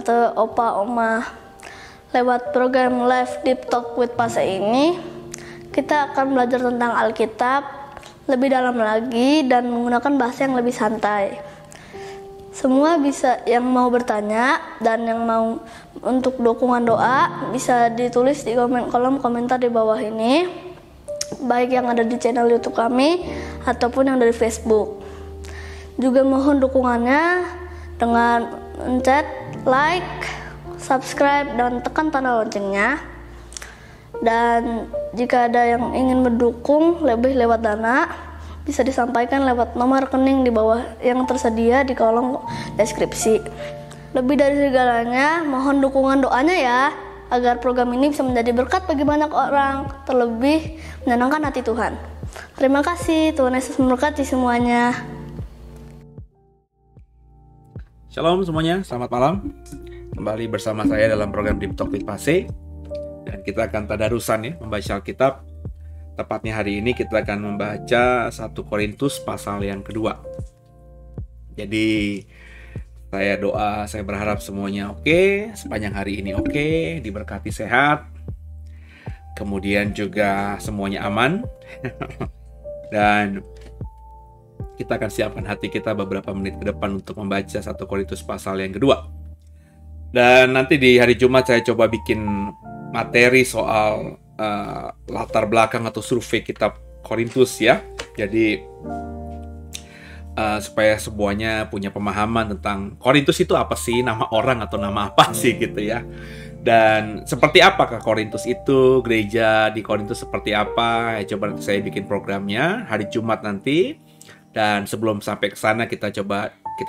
tante, opa, oma. Lewat program Live Deep Talk with Pase ini, kita akan belajar tentang Alkitab lebih dalam lagi dan menggunakan bahasa yang lebih santai. Semua bisa yang mau bertanya dan yang mau untuk dukungan doa bisa ditulis di kolom komentar di bawah ini, baik yang ada di channel YouTube kami ataupun yang dari Facebook. Juga mohon dukungannya dengan mencet like, subscribe, dan tekan tanda loncengnya. Dan jika ada yang ingin mendukung lebih lewat dana, bisa disampaikan lewat nomor rekening di bawah yang tersedia di kolom deskripsi. Lebih dari segalanya, mohon dukungan doanya ya, agar program ini bisa menjadi berkat bagi banyak orang, terlebih menyenangkan hati Tuhan. Terima kasih, Tuhan Yesus memberkati semuanya. Shalom semuanya, selamat malam. Kembali bersama saya dalam program Deep Talk with Pase. Dan kita akan tadarusan ya, membaca Alkitab. Tepatnya hari ini kita akan membaca 1 Korintus pasal yang kedua. Jadi saya berharap semuanya oke, sepanjang hari ini oke, diberkati sehat. Kemudian juga semuanya aman. Dan kita akan siapkan hati kita beberapa menit ke depan untuk membaca 1 Korintus pasal yang kedua. Dan nanti di hari Jumat saya coba bikin materi soal latar belakang atau survei kitab Korintus ya. Jadi supaya semuanya punya pemahaman tentang Korintus itu apa sih, nama orang atau nama apa sih gitu ya. Dan seperti apakah Korintus itu, gereja di Korintus seperti apa. Coba nanti saya bikin programnya hari Jumat nanti. Dan sebelum sampai ke sana kita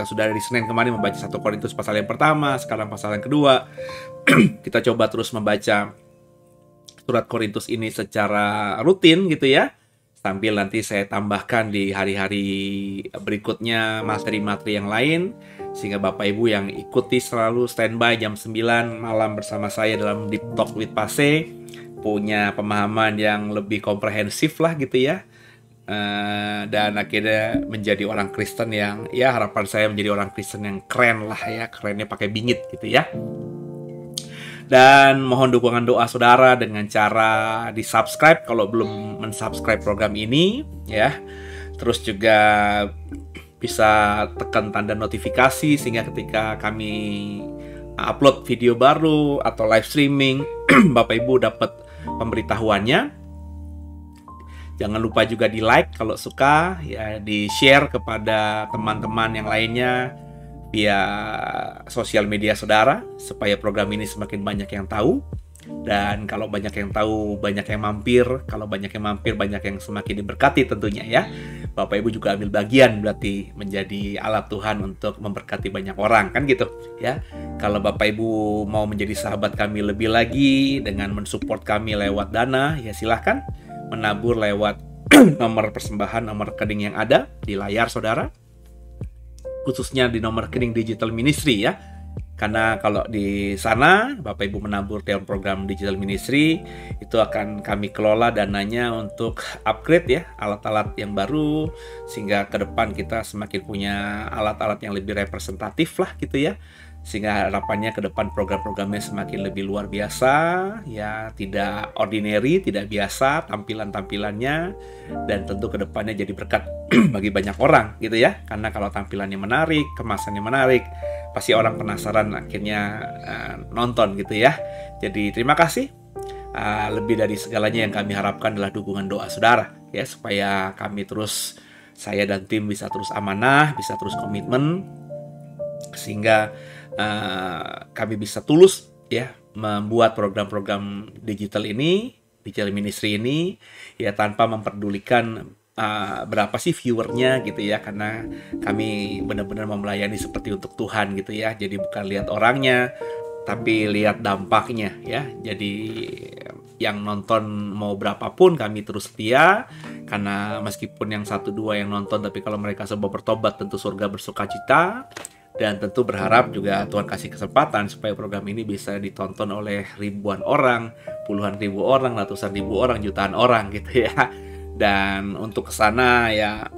sudah dari Senin kemarin membaca 1 Korintus pasal yang pertama, sekarang pasal yang kedua. Kita coba terus membaca surat Korintus ini secara rutin gitu ya. Sambil nanti saya tambahkan di hari-hari berikutnya materi-materi yang lain. Sehingga Bapak Ibu yang ikuti selalu standby jam 9 malam bersama saya dalam Deep Talk with Pase punya pemahaman yang lebih komprehensif lah gitu ya. Dan akhirnya menjadi orang Kristen yang, ya harapan saya menjadi orang Kristen yang keren lah ya. Kerennya pakai bingit gitu ya. Dan mohon dukungan doa saudara dengan cara di-subscribe kalau belum men-subscribe program ini ya. Terus juga bisa tekan tanda notifikasi sehingga ketika kami upload video baru atau live streaming Bapak Ibu dapat pemberitahuannya. Jangan lupa juga di-like kalau suka ya, di-share kepada teman-teman yang lainnya via sosial media saudara supaya program ini semakin banyak yang tahu. Dan kalau banyak yang tahu, banyak yang mampir. Kalau banyak yang mampir, banyak yang semakin diberkati tentunya ya. Bapak Ibu juga ambil bagian berarti menjadi alat Tuhan untuk memberkati banyak orang kan gitu ya. Kalau Bapak Ibu mau menjadi sahabat kami lebih lagi dengan mensupport kami lewat dana, ya silahkan menabur lewat nomor persembahan, nomor rekening yang ada di layar saudara. Khususnya di nomor rekening Digital Ministry ya. Karena kalau di sana Bapak Ibu menabur dalam program Digital Ministry, itu akan kami kelola dananya untuk upgrade ya, alat-alat yang baru, sehingga ke depan kita semakin punya alat-alat yang lebih representatif lah gitu ya. Sehingga harapannya ke depan program-programnya semakin lebih luar biasa ya, tidak ordinary, tidak biasa tampilan-tampilannya, dan tentu ke depannya jadi berkat bagi banyak orang gitu ya. Karena kalau tampilannya menarik, kemasannya menarik, pasti orang penasaran akhirnya nonton gitu ya. Jadi terima kasih. Lebih dari segalanya yang kami harapkan adalah dukungan doa saudara ya, supaya kami terus, saya dan tim bisa terus amanah, bisa terus komitmen, sehingga kami bisa tulus ya membuat program-program digital ini, digital ministry ini ya, tanpa memperdulikan berapa sih viewernya gitu ya, karena kami benar-benar melayani seperti untuk Tuhan gitu ya. Jadi bukan lihat orangnya, tapi lihat dampaknya ya. Jadi yang nonton mau berapapun kami terus setia, karena meskipun yang 1-2 yang nonton, tapi kalau mereka semua bertobat tentu surga bersukacita. Dan tentu berharap juga Tuhan kasih kesempatan supaya program ini bisa ditonton oleh ribuan orang, puluhan ribu orang, ratusan ribu orang, jutaan orang gitu ya. Dan untuk kesana ya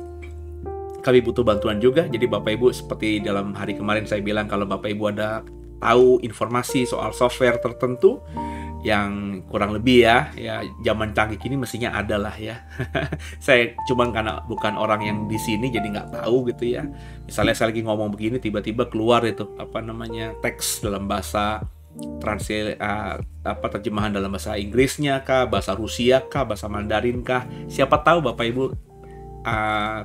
kami butuh bantuan juga. Jadi Bapak Ibu, seperti dalam hari kemarin saya bilang, kalau Bapak Ibu ada tahu informasi soal software tertentu yang kurang lebih ya zaman canggih ini mestinya ada lah ya. Saya cuman karena bukan orang yang di sini jadi nggak tahu gitu ya. Misalnya saya lagi ngomong begini tiba-tiba keluar itu teks dalam bahasa terjemahan dalam bahasa Inggrisnya kah, bahasa Rusia kah, bahasa Mandarin kah. Siapa tahu Bapak Ibu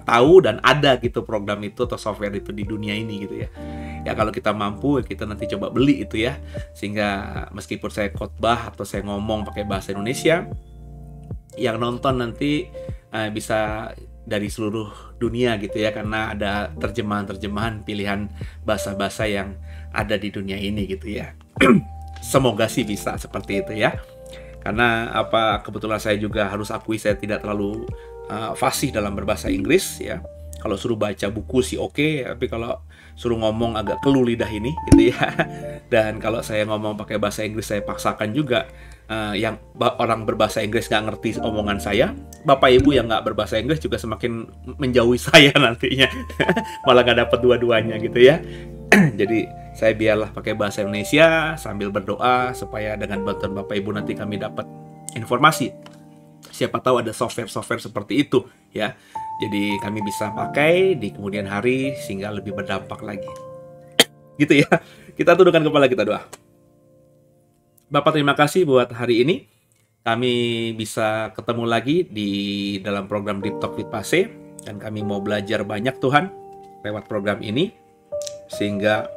tahu dan ada gitu program itu atau software itu di dunia ini gitu ya. Ya kalau kita mampu kita nanti coba beli itu ya, sehingga meskipun saya khotbah atau saya ngomong pakai bahasa Indonesia, yang nonton nanti bisa dari seluruh dunia gitu ya, karena ada terjemahan pilihan bahasa-bahasa yang ada di dunia ini gitu ya. Semoga sih bisa seperti itu ya, karena kebetulan saya juga harus akui saya tidak terlalu fasih dalam berbahasa Inggris ya. Kalau suruh baca buku sih oke, tapi kalau suruh ngomong agak kelu lidah ini gitu ya. Dan kalau saya ngomong pakai bahasa Inggris saya paksakan juga yang orang berbahasa Inggris nggak ngerti omongan saya. Bapak Ibu yang nggak berbahasa Inggris juga semakin menjauhi saya nantinya. Malah nggak dapat dua-duanya gitu ya. Jadi saya biarlah pakai bahasa Indonesia sambil berdoa supaya dengan bantuan Bapak Ibu nanti kami dapat informasi. Siapa tahu ada software-software seperti itu ya. Jadi kami bisa pakai di kemudian hari sehingga lebih berdampak lagi. Gitu ya. Kita tundukkan kepala, kita doa. Bapak terima kasih buat hari ini. Kami bisa ketemu lagi di dalam program Deep Talk with Pase. Dan kami mau belajar banyak Tuhan lewat program ini. Sehingga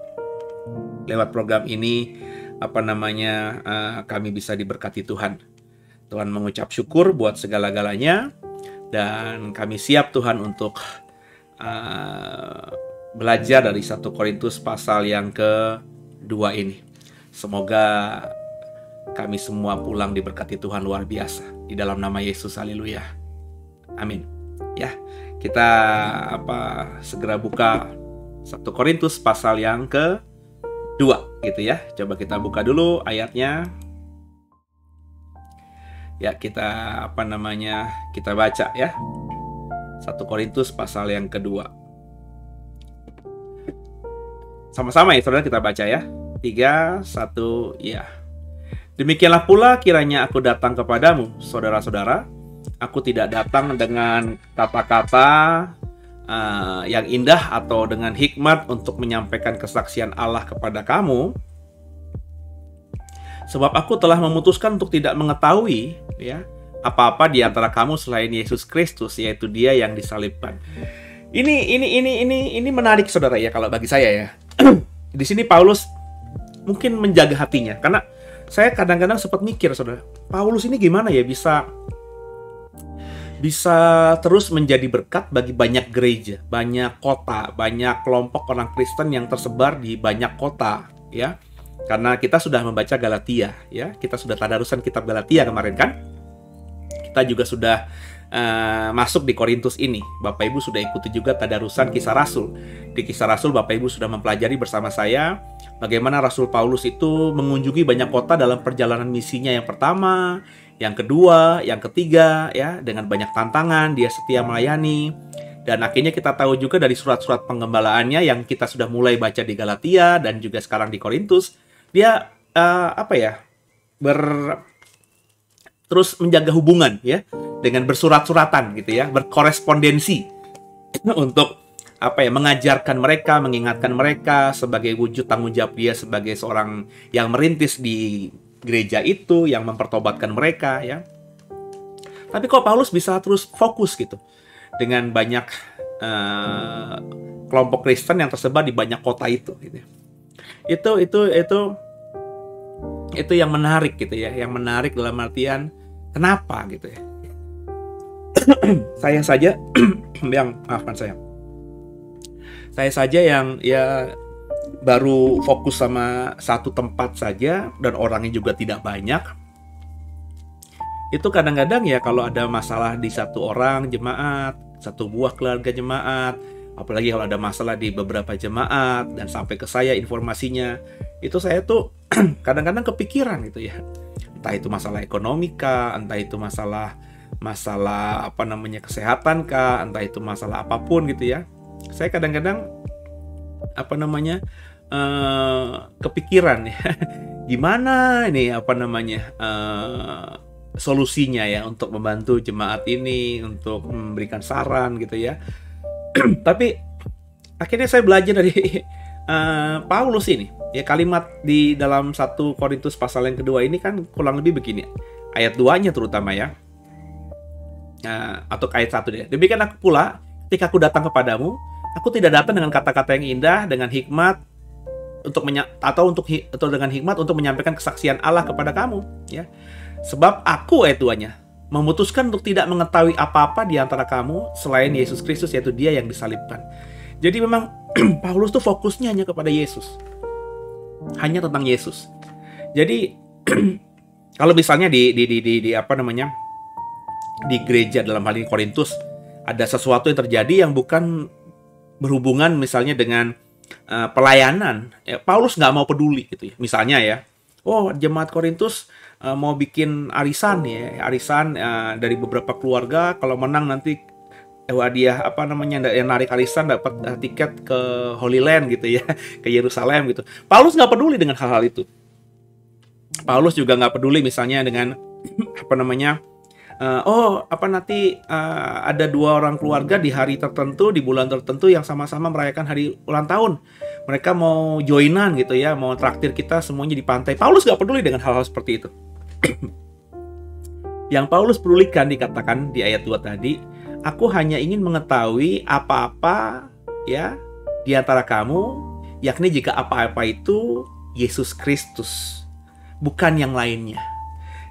lewat program ini kami bisa diberkati Tuhan. Tuhan mengucap syukur buat segala-galanya. Dan kami siap Tuhan untuk belajar dari 1 Korintus pasal yang kedua ini. Semoga kami semua pulang diberkati Tuhan luar biasa. Di dalam nama Yesus, haleluya. Amin. Ya, kita segera buka 1 Korintus pasal yang kedua gitu ya. Coba kita buka dulu ayatnya. Ya, kita kita baca ya. 1 Korintus pasal yang kedua. Sama-sama ya saudara, kita baca ya. 3, 1, ya. Demikianlah pula kiranya aku datang kepadamu, saudara-saudara. Aku tidak datang dengan kata-kata yang indah atau dengan hikmat untuk menyampaikan kesaksian Allah kepada kamu. Sebab aku telah memutuskan untuk tidak mengetahui ya apa-apa di antara kamu selain Yesus Kristus, yaitu Dia yang disalibkan. Ini menarik saudara ya kalau bagi saya ya. Di sini Paulus mungkin menjaga hatinya, karena saya kadang-kadang sempat mikir saudara, Paulus ini gimana ya bisa terus menjadi berkat bagi banyak gereja, banyak kota, banyak kelompok orang Kristen yang tersebar di banyak kota ya. Karena kita sudah membaca Galatia ya, kita sudah tadarusan kitab Galatia kemarin kan. Kita juga sudah masuk di Korintus ini. Bapak Ibu sudah ikuti juga tadarusan Kisah Rasul. Di Kisah Rasul Bapak Ibu sudah mempelajari bersama saya bagaimana Rasul Paulus itu mengunjungi banyak kota dalam perjalanan misinya yang pertama, yang kedua, yang ketiga ya, dengan banyak tantangan dia setia melayani. Dan akhirnya kita tahu juga dari surat-surat penggembalaannya yang kita sudah mulai baca di Galatia dan juga sekarang di Korintus, dia terus menjaga hubungan ya dengan bersurat-suratan gitu ya, berkorespondensi untuk mengajarkan mereka, mengingatkan mereka sebagai wujud tanggung jawab dia sebagai seorang yang merintis di gereja itu, yang mempertobatkan mereka ya. Tapi kok Paulus bisa terus fokus gitu dengan banyak kelompok Kristen yang tersebar di banyak kota itu gitu. Itu yang menarik gitu ya, yang menarik dalam artian kenapa gitu ya. Saya saja yang ya baru fokus sama satu tempat saja dan orangnya juga tidak banyak. Itu kadang-kadang ya kalau ada masalah di satu orang jemaat, satu buah keluarga jemaat, apalagi kalau ada masalah di beberapa jemaat dan sampai ke saya informasinya, itu saya tuh kadang-kadang kepikiran gitu ya. Entah itu masalah ekonomi kah, entah itu masalah kesehatan kah, entah itu masalah apapun gitu ya. Saya kadang-kadang kepikiran ya, gimana ini solusinya ya untuk membantu jemaat ini, untuk memberikan saran gitu ya. Tapi akhirnya saya belajar dari Paulus ini. Ya, kalimat di dalam 1 Korintus pasal yang kedua ini kan kurang lebih begini. Ayat 2-nya terutama ya. Atau ayat 1 deh. Demikian aku pula, ketika aku datang kepadamu, aku tidak datang dengan kata-kata yang indah, dengan hikmat dengan hikmat untuk menyampaikan kesaksian Allah kepada kamu, ya. Sebab aku, ayat 2-nya, memutuskan untuk tidak mengetahui apa-apa di antara kamu selain Yesus Kristus, yaitu Dia yang disalibkan. Jadi memang Paulus tuh fokusnya hanya kepada Yesus. Hanya tentang Yesus. Jadi kalau misalnya di gereja dalam hal ini Korintus ada sesuatu yang terjadi yang bukan berhubungan misalnya dengan pelayanan, ya, Paulus nggak mau peduli gitu ya. Misalnya ya, jemaat Korintus mau bikin arisan dari beberapa keluarga, kalau menang nanti hadiah yang narik arisan dapat tiket ke Holy Land gitu ya, ke Yerusalem gitu. Paulus nggak peduli dengan hal-hal itu. Paulus juga nggak peduli misalnya dengan ada 2 orang keluarga di hari tertentu, di bulan tertentu yang sama-sama merayakan hari ulang tahun. Mereka mau joinan gitu ya, mau traktir kita semuanya di pantai. Paulus nggak peduli dengan hal-hal seperti itu. Yang Paulus pedulikan dikatakan di ayat 2 tadi, aku hanya ingin mengetahui apa-apa ya di antara kamu, yakni jika apa-apa itu Yesus Kristus, bukan yang lainnya.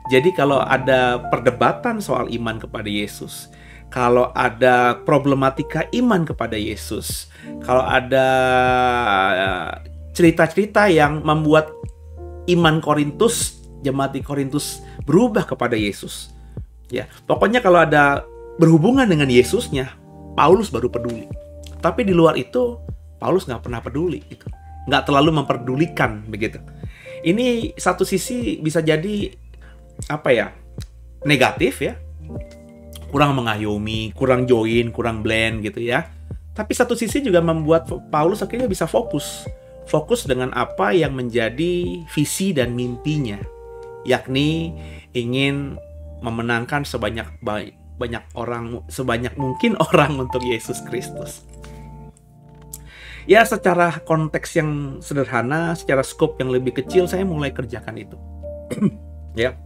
Jadi kalau ada perdebatan soal iman kepada Yesus, kalau ada problematika iman kepada Yesus, kalau ada cerita-cerita yang membuat iman Korintus, jemaat di Korintus berubah kepada Yesus, ya pokoknya kalau ada berhubungan dengan Yesusnya, Paulus baru peduli. Tapi di luar itu, Paulus nggak pernah peduli, gitu. Nggak terlalu memperdulikan begitu. Ini satu sisi bisa jadi negatif ya, kurang mengayomi, kurang join, kurang blend gitu ya. Tapi satu sisi juga membuat Paulus akhirnya bisa fokus dengan apa yang menjadi visi dan mimpinya, yakni ingin memenangkan sebanyak mungkin orang untuk Yesus Kristus. Ya, secara konteks yang sederhana, secara skop yang lebih kecil, saya mulai kerjakan itu. Ya.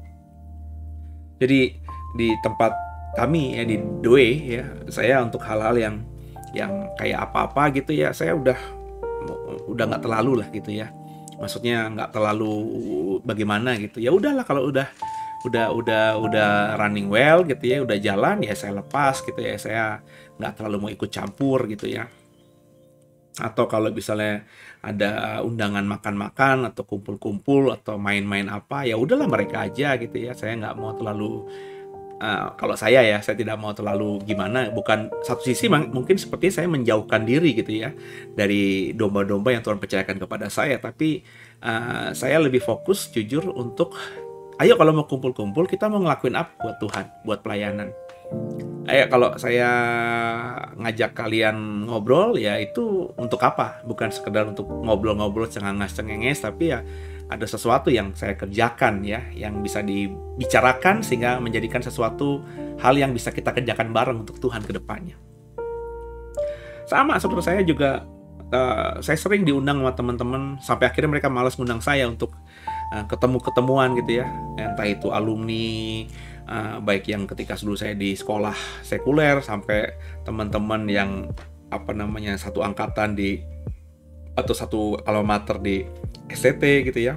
Jadi di tempat kami ya di Doe ya, saya untuk hal-hal yang kayak apa-apa gitu ya, saya udah nggak terlalu lah gitu ya. Maksudnya nggak terlalu bagaimana gitu. Ya udahlah, kalau udah running well gitu ya, udah jalan ya saya lepas gitu ya, saya nggak terlalu mau ikut campur gitu ya. Atau kalau misalnya ada undangan makan-makan atau kumpul-kumpul atau main-main apa, ya udahlah mereka aja gitu ya. Saya nggak mau terlalu kalau saya tidak mau terlalu gimana. Bukan satu sisi mungkin seperti saya menjauhkan diri gitu ya dari domba-domba yang Tuhan percayakan kepada saya. Tapi saya lebih fokus jujur untuk ayo kalau mau kumpul-kumpul kita mau ngelakuin apa buat Tuhan, buat pelayanan. Ayo kalau saya ngajak kalian ngobrol ya itu untuk apa? Bukan sekedar untuk ngobrol-ngobrol cengenges, tapi ya ada sesuatu yang saya kerjakan ya, yang bisa dibicarakan sehingga menjadikan sesuatu hal yang bisa kita kerjakan bareng untuk Tuhan ke depannya. Sama saudara saya juga, saya sering diundang sama teman-teman sampai akhirnya mereka malas ngundang saya untuk ketemu-ketemuan gitu ya, entah itu alumni, baik yang ketika dulu saya di sekolah sekuler sampai teman-teman yang satu angkatan atau satu alma mater di STT gitu ya.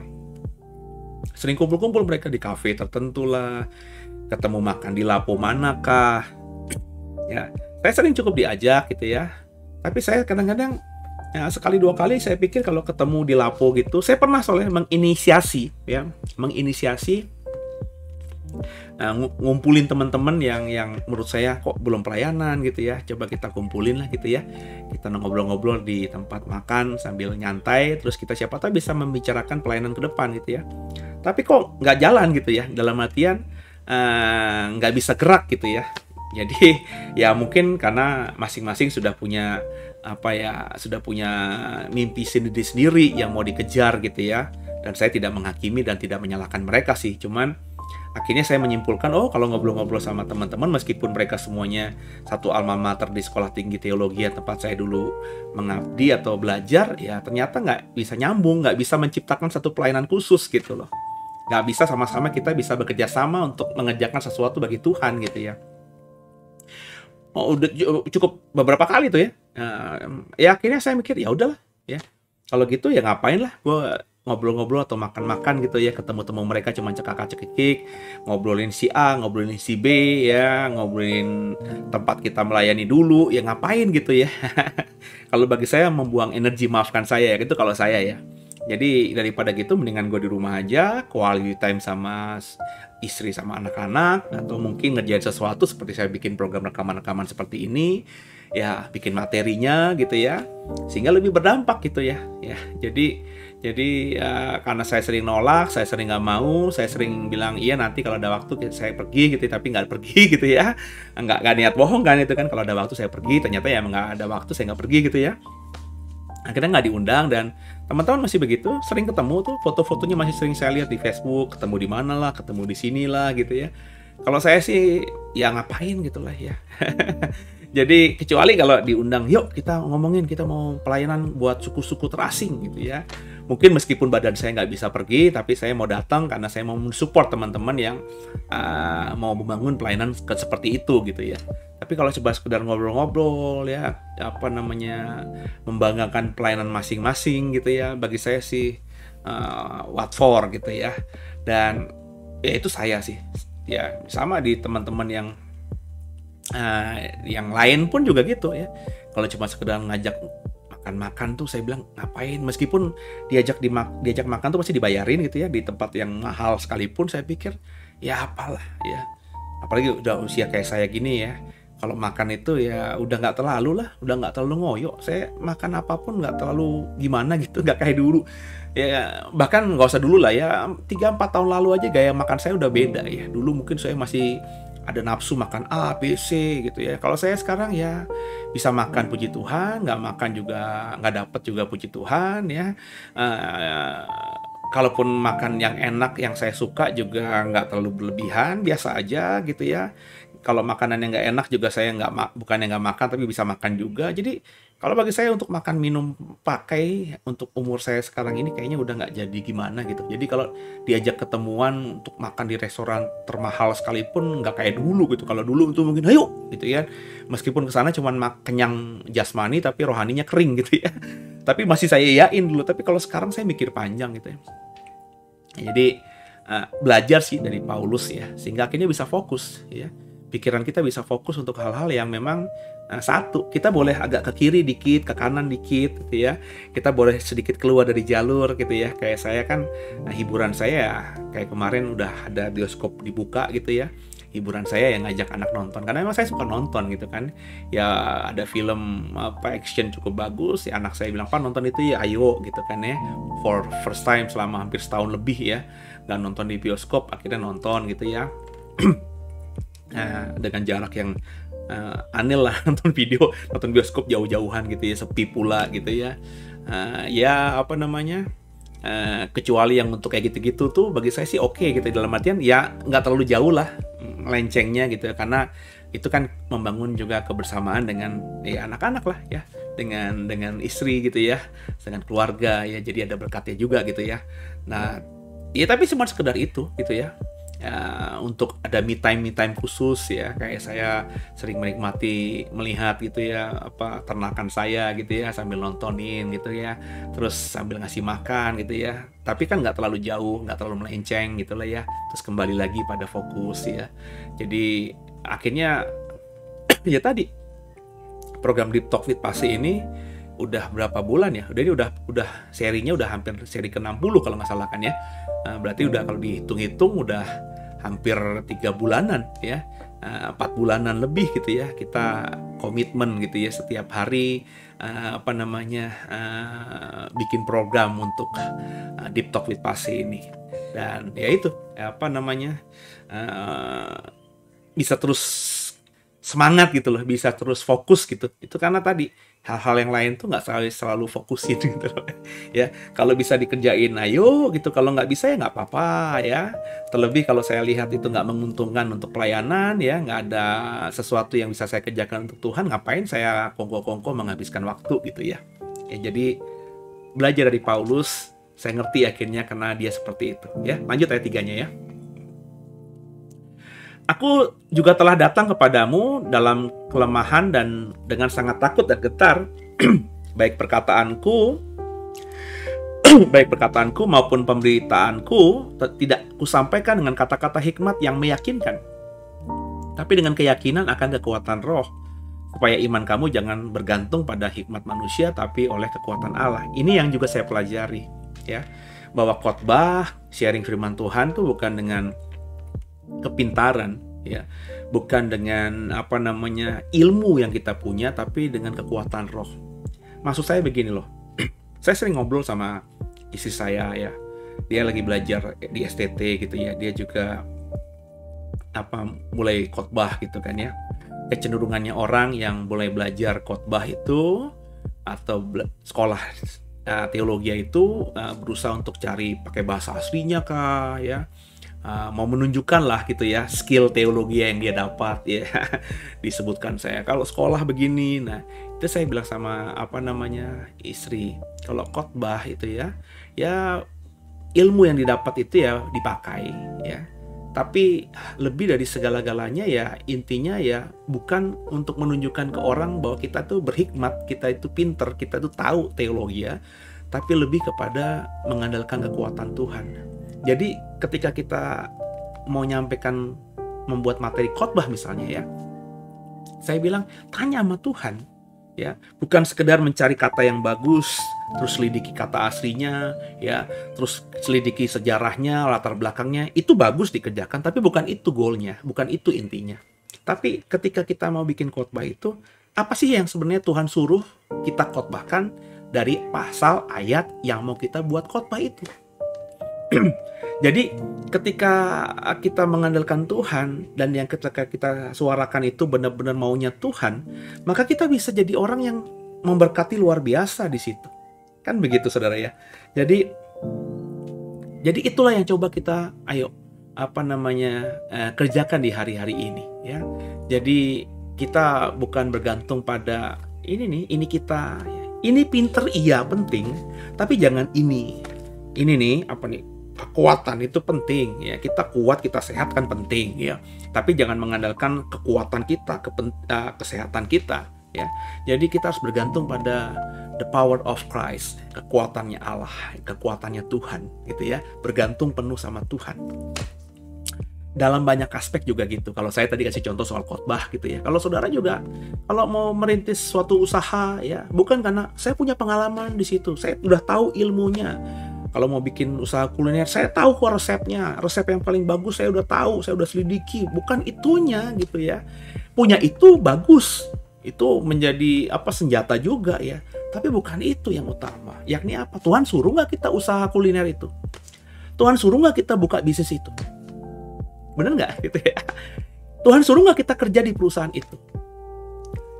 Sering kumpul-kumpul mereka di kafe tertentu lah, ketemu makan di Lapo manakah. Ya, saya sering cukup diajak gitu ya. Tapi saya kadang-kadang sekali dua kali saya pikir kalau ketemu di Lapo gitu, saya pernah soalnya menginisiasi ngumpulin teman-teman yang menurut saya kok belum pelayanan gitu ya, coba kita kumpulin lah gitu ya, kita ngobrol-ngobrol di tempat makan sambil nyantai, terus kita siapa tahu bisa membicarakan pelayanan ke depan gitu ya. Tapi kok nggak jalan gitu ya, dalam artian nggak bisa gerak gitu ya. Jadi ya mungkin karena masing-masing sudah punya sudah punya mimpi sendiri-sendiri yang mau dikejar gitu ya. Dan saya tidak menghakimi dan tidak menyalahkan mereka sih, cuman akhirnya saya menyimpulkan, kalau ngobrol-ngobrol sama teman-teman, meskipun mereka semuanya satu alma mater di Sekolah Tinggi Teologi tempat saya dulu mengabdi atau belajar, ya ternyata nggak bisa nyambung, nggak bisa menciptakan satu pelayanan khusus gitu loh. Nggak bisa sama-sama kita bisa bekerja sama untuk mengerjakan sesuatu bagi Tuhan gitu ya. Udah cukup beberapa kali tuh ya. Ya akhirnya saya mikir, ya udahlah ya. Kalau gitu ya ngapain lah gue ngobrol-ngobrol atau makan-makan gitu ya, ketemu-temu mereka cuma cekak-cekik, ngobrolin si A, ngobrolin si B ya, ngobrolin tempat kita melayani dulu, ya ngapain gitu ya. Kalau bagi saya membuang energi, maafkan saya ya, itu kalau saya ya. Jadi daripada gitu mendingan gue di rumah aja, quality time sama istri sama anak-anak, atau mungkin ngerjain sesuatu seperti saya bikin program rekaman-rekaman seperti ini, ya bikin materinya gitu ya, sehingga lebih berdampak gitu ya. Jadi karena saya sering nolak, saya sering nggak mau, saya sering bilang iya nanti kalau ada waktu saya pergi gitu, tapi nggak pergi gitu ya, nggak niat bohong kan itu kan, kalau ada waktu saya pergi, ternyata ya nggak ada waktu saya nggak pergi gitu ya. Akhirnya nggak diundang, dan teman-teman masih begitu, sering ketemu tuh, foto-fotonya masih sering saya lihat di Facebook, ketemu di mana lah, ketemu di sini lah gitu ya. Kalau saya sih ya ngapain gitu lah ya. Jadi kecuali kalau diundang, yuk kita ngomongin, kita mau pelayanan buat suku-suku terasing gitu ya. Mungkin meskipun badan saya nggak bisa pergi, tapi saya mau datang karena saya mau mensupport teman-teman yang mau membangun pelayanan seperti itu gitu ya. Tapi kalau coba sekedar ngobrol-ngobrol ya, membanggakan pelayanan masing-masing gitu ya, bagi saya sih what for gitu ya. Dan ya itu saya sih ya, sama di teman-teman yang lain pun juga gitu ya. Kalau cuma sekedar ngajak makan-makan tuh saya bilang ngapain, meskipun diajak makan tuh pasti dibayarin gitu ya, di tempat yang mahal sekalipun, saya pikir ya apalah ya, apalagi udah usia kayak saya gini ya, kalau makan itu ya udah nggak terlalu ngoyo, saya makan apapun nggak terlalu gimana gitu, nggak kayak dulu ya, bahkan nggak usah dulu lah ya, 3-4 tahun lalu aja gaya makan saya udah beda ya. Dulu mungkin saya masih ada nafsu makan A, B, C gitu ya. Kalau saya sekarang ya bisa makan puji Tuhan, nggak makan juga nggak dapet juga puji Tuhan ya. Kalaupun makan yang enak yang saya suka juga nggak terlalu berlebihan, biasa aja gitu ya. Kalau makanan yang nggak enak juga saya bukannya nggak makan, tapi bisa makan juga. Jadi kalau bagi saya untuk makan minum pakai untuk umur saya sekarang ini kayaknya udah nggak jadi gimana gitu. Jadi kalau diajak ketemuan untuk makan di restoran termahal sekalipun nggak kayak dulu gitu. Kalau dulu itu mungkin ayo gitu ya. Meskipun kesana cuma kenyang jasmani tapi rohaninya kering gitu ya. Tapi masih saya yain dulu. Tapi kalau sekarang saya mikir panjang gitu ya. Jadi belajar sih dari Paulus ya, sehingga akhirnya bisa fokus ya. Pikiran kita bisa fokus untuk hal-hal yang memang satu, kita boleh agak ke kiri dikit, ke kanan dikit gitu ya. Kita boleh sedikit keluar dari jalur gitu ya. Kayak saya kan hiburan saya kayak kemarin udah ada bioskop dibuka gitu ya. Hiburan saya yang ngajak anak nonton, karena memang saya suka nonton gitu kan. Ya ada film action cukup bagus, ya anak saya bilang, "Pak nonton itu ya, ayo" gitu kan ya. For first time selama hampir setahun lebih ya, nggak nonton di bioskop, akhirnya nonton gitu ya. Dengan jarak yang aneh lah, nonton bioskop jauh-jauhan gitu ya, sepi pula gitu ya. Kecuali yang untuk kayak gitu-gitu tuh bagi saya sih oke gitu, dalam artian ya nggak terlalu jauh lah melencengnya gitu ya, karena itu kan membangun juga kebersamaan dengan ya anak-anak lah ya, dengan istri gitu ya, dengan keluarga ya, jadi ada berkatnya juga gitu ya. Nah ya tapi cuma sekedar itu gitu ya. Untuk ada me time khusus ya, kayak saya sering menikmati melihat gitu ya ternakan saya gitu ya, sambil nontonin gitu ya, terus sambil ngasih makan gitu ya, tapi kan nggak terlalu jauh, nggak terlalu melenceng gitu lah ya, terus kembali lagi pada fokus ya. Jadi akhirnya ya tadi program Deep Talk with Pase ini udah berapa bulan ya, udah serinya udah hampir seri ke-60 kalau nggak salah kan ya. Berarti udah kalau dihitung-hitung udah hampir 3 bulanan ya, 4 bulanan lebih gitu ya, kita komitmen gitu ya, setiap hari bikin program untuk Deep Talk with Pase ini. Dan ya itu bisa terus semangat gitu loh, bisa terus fokus gitu. Itu karena tadi hal-hal yang lain tuh nggak selalu fokusin gitu loh. Ya, kalau bisa dikerjain, ayo gitu. Kalau nggak bisa ya nggak apa-apa ya. Terlebih kalau saya lihat itu nggak menguntungkan untuk pelayanan ya, nggak ada sesuatu yang bisa saya kerjakan untuk Tuhan, ngapain saya kongko-kongko menghabiskan waktu gitu ya. Ya jadi belajar dari Paulus, saya ngerti akhirnya karena dia seperti itu. Ya, lanjut ayat 3-nya ya. Aku juga telah datang kepadamu dalam kelemahan dan dengan sangat takut dan getar, baik perkataanku maupun pemberitaanku tidak kusampaikan dengan kata-kata hikmat yang meyakinkan, tapi dengan keyakinan akan kekuatan roh, supaya iman kamu jangan bergantung pada hikmat manusia, tapi oleh kekuatan Allah. Ini yang juga saya pelajari, ya, bahwa khotbah, sharing firman Tuhan itu bukan dengan kepintaran, ya, bukan dengan ilmu yang kita punya, tapi dengan kekuatan roh. Maksud saya begini loh, saya sering ngobrol sama istri saya ya, dia lagi belajar di STT gitu ya, dia juga mulai khotbah gitu kan ya. Kecenderungannya orang yang mulai belajar khotbah itu atau sekolah teologi itu berusaha untuk cari pakai bahasa aslinya kah ya, mau menunjukkan lah gitu ya skill teologi yang dia dapat ya. Disebutkan saya kalau sekolah begini. Nah itu saya bilang sama istri, kalau khotbah itu ya ilmu yang didapat itu ya dipakai ya, tapi lebih dari segala-galanya ya intinya ya bukan untuk menunjukkan ke orang bahwa kita tuh berhikmat, kita itu pinter, kita tuh tahu teologi ya, tapi lebih kepada mengandalkan kekuatan Tuhan. Jadi ketika kita mau nyampaikan, membuat materi khotbah misalnya ya, saya bilang tanya sama Tuhan ya, bukan sekedar mencari kata yang bagus terus selidiki kata aslinya ya, terus selidiki sejarahnya, latar belakangnya, itu bagus dikerjakan, tapi bukan itu goalnya, bukan itu intinya. Tapi ketika kita mau bikin khotbah itu, apa sih yang sebenarnya Tuhan suruh kita khotbahkan dari pasal ayat yang mau kita buat khotbah itu. Jadi ketika kita mengandalkan Tuhan dan yang ketika kita suarakan itu benar-benar maunya Tuhan, maka kita bisa jadi orang yang memberkati luar biasa di situ. Kan begitu saudara ya. Jadi itulah yang coba kita kerjakan di hari-hari ini ya. Jadi kita bukan bergantung pada ini kita ya. Ini pinter iya penting, tapi jangan ini nih kekuatan itu penting ya, kita kuat, kita sehat kan penting ya, tapi jangan mengandalkan kekuatan kita, kesehatan kita ya. Jadi kita harus bergantung pada the power of Christ, kekuatannya Allah, kekuatannya Tuhan gitu ya, bergantung penuh sama Tuhan. Dalam banyak aspek juga gitu. Kalau saya tadi kasih contoh soal khotbah gitu ya, kalau saudara juga kalau mau merintis suatu usaha ya, bukan karena saya punya pengalaman di situ, saya udah tahu ilmunya. Kalau mau bikin usaha kuliner, saya tahu kok resepnya, resep yang paling bagus saya udah tahu, saya udah selidiki. Bukan itunya gitu ya. Punya itu bagus, itu menjadi senjata juga ya. Tapi bukan itu yang utama. Yakni apa? Tuhan suruh nggak kita usaha kuliner itu? Tuhan suruh nggak kita buka bisnis itu? Bener nggak gitu ya? Tuhan suruh nggak kita kerja di perusahaan itu?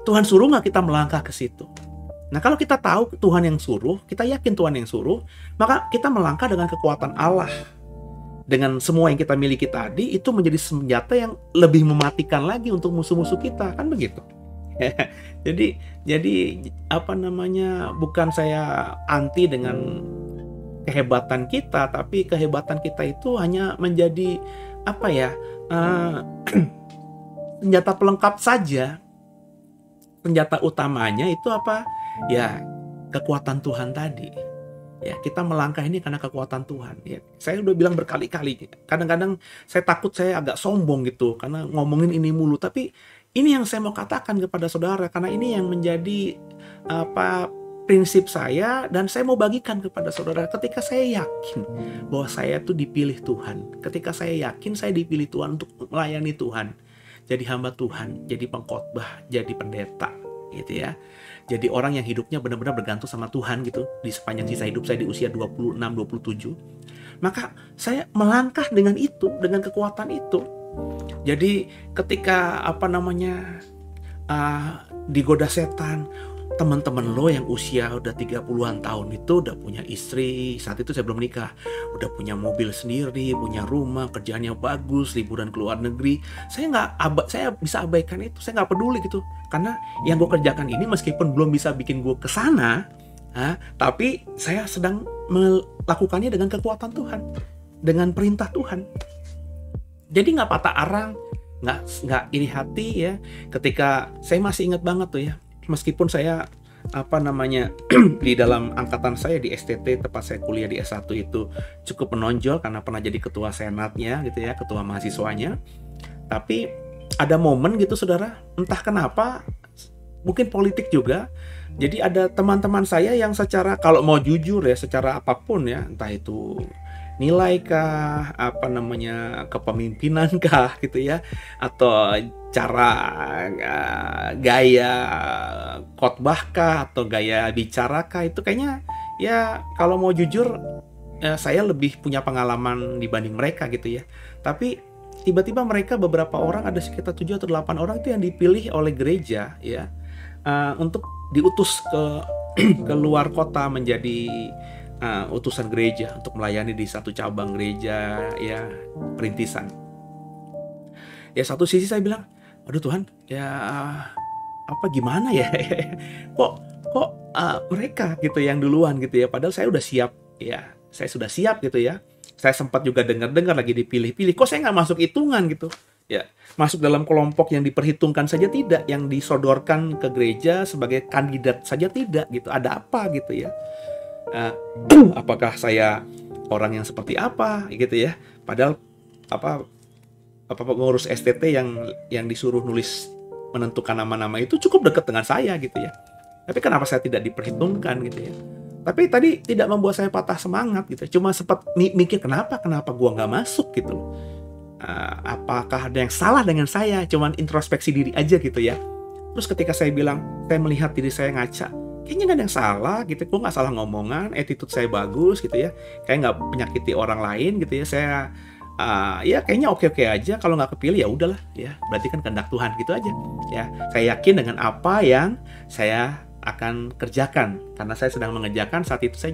Tuhan suruh nggak kita melangkah ke situ? Nah kalau kita tahu Tuhan yang suruh, kita yakin Tuhan yang suruh, maka kita melangkah dengan kekuatan Allah. Dengan semua yang kita miliki tadi, itu menjadi senjata yang lebih mematikan lagi untuk musuh-musuh kita, kan begitu? Jadi bukan saya anti dengan kehebatan kita, tapi kehebatan kita itu hanya menjadi senjata pelengkap saja. Senjata utamanya itu apa? Ya, kekuatan Tuhan tadi. Ya, kita melangkah ini karena kekuatan Tuhan. Ya, saya udah bilang berkali-kali. Kadang-kadang saya takut saya agak sombong gitu karena ngomongin ini mulu. Tapi ini yang saya mau katakan kepada saudara, karena ini yang menjadi prinsip saya dan saya mau bagikan kepada saudara. Ketika saya yakin bahwa saya tuh dipilih Tuhan, ketika saya yakin saya dipilih Tuhan untuk melayani Tuhan, jadi hamba Tuhan, jadi pengkhotbah, jadi pendeta, gitu ya. Jadi orang yang hidupnya benar-benar bergantung sama Tuhan gitu di sepanjang sisa hidup saya di usia 26-27. Maka saya melangkah dengan itu, dengan kekuatan itu. Jadi ketika digoda setan. Teman-teman lo yang usia udah 30-an tahun itu udah punya istri, saat itu saya belum nikah, udah punya mobil sendiri, punya rumah, kerjaannya bagus, liburan ke luar negeri. Saya bisa abaikan itu, saya nggak peduli gitu. Karena yang gue kerjakan ini meskipun belum bisa bikin gue kesana, tapi saya sedang melakukannya dengan kekuatan Tuhan, dengan perintah Tuhan. Jadi nggak patah arang, nggak iri hati ya. Ketika saya masih ingat banget tuh ya, meskipun saya di dalam angkatan saya di STT, tempat saya kuliah di S1 itu cukup menonjol karena pernah jadi ketua senatnya gitu ya, ketua mahasiswanya. Tapi ada momen gitu saudara, entah kenapa, mungkin politik juga. Jadi ada teman-teman saya yang secara, kalau mau jujur ya, secara apapun ya, entah itu nilai kah, kepemimpinan kah gitu ya, atau cara gaya khotbah kah, atau gaya bicara kah, itu kayaknya ya kalau mau jujur saya lebih punya pengalaman dibanding mereka gitu ya. Tapi tiba-tiba mereka beberapa orang, ada sekitar 7 atau 8 orang itu yang dipilih oleh gereja ya, untuk diutus ke luar kota menjadi utusan gereja untuk melayani di satu cabang gereja ya, perintisan. Ya satu sisi saya bilang, aduh Tuhan, ya gimana ya? kok mereka gitu yang duluan gitu ya, padahal saya udah siap ya, saya sudah siap gitu ya. Saya sempat juga dengar lagi dipilih-pilih, kok saya nggak masuk hitungan gitu ya, masuk dalam kelompok yang diperhitungkan saja tidak, yang disodorkan ke gereja sebagai kandidat saja tidak gitu. Ada apa gitu ya? Apakah saya orang yang seperti apa gitu ya? Padahal pengurus STT yang disuruh nulis menentukan nama-nama itu cukup dekat dengan saya gitu ya. Tapi kenapa saya tidak diperhitungkan gitu ya? Tapi tadi tidak membuat saya patah semangat gitu. Cuma sempat mikir kenapa gua nggak masuk gitu. Apakah ada yang salah dengan saya? Cuman introspeksi diri aja gitu ya. Terus ketika saya bilang, saya melihat diri saya ngaca, kayaknya nggak ada yang salah gitu, gue nggak salah ngomongan, attitude saya bagus gitu ya, kayak nggak menyakiti orang lain gitu ya, saya ya kayaknya oke-oke aja. Kalau nggak kepilih ya udahlah ya, berarti kan kehendak Tuhan gitu aja ya. Saya yakin dengan apa yang saya akan kerjakan, karena saya sedang mengerjakan. Saat itu saya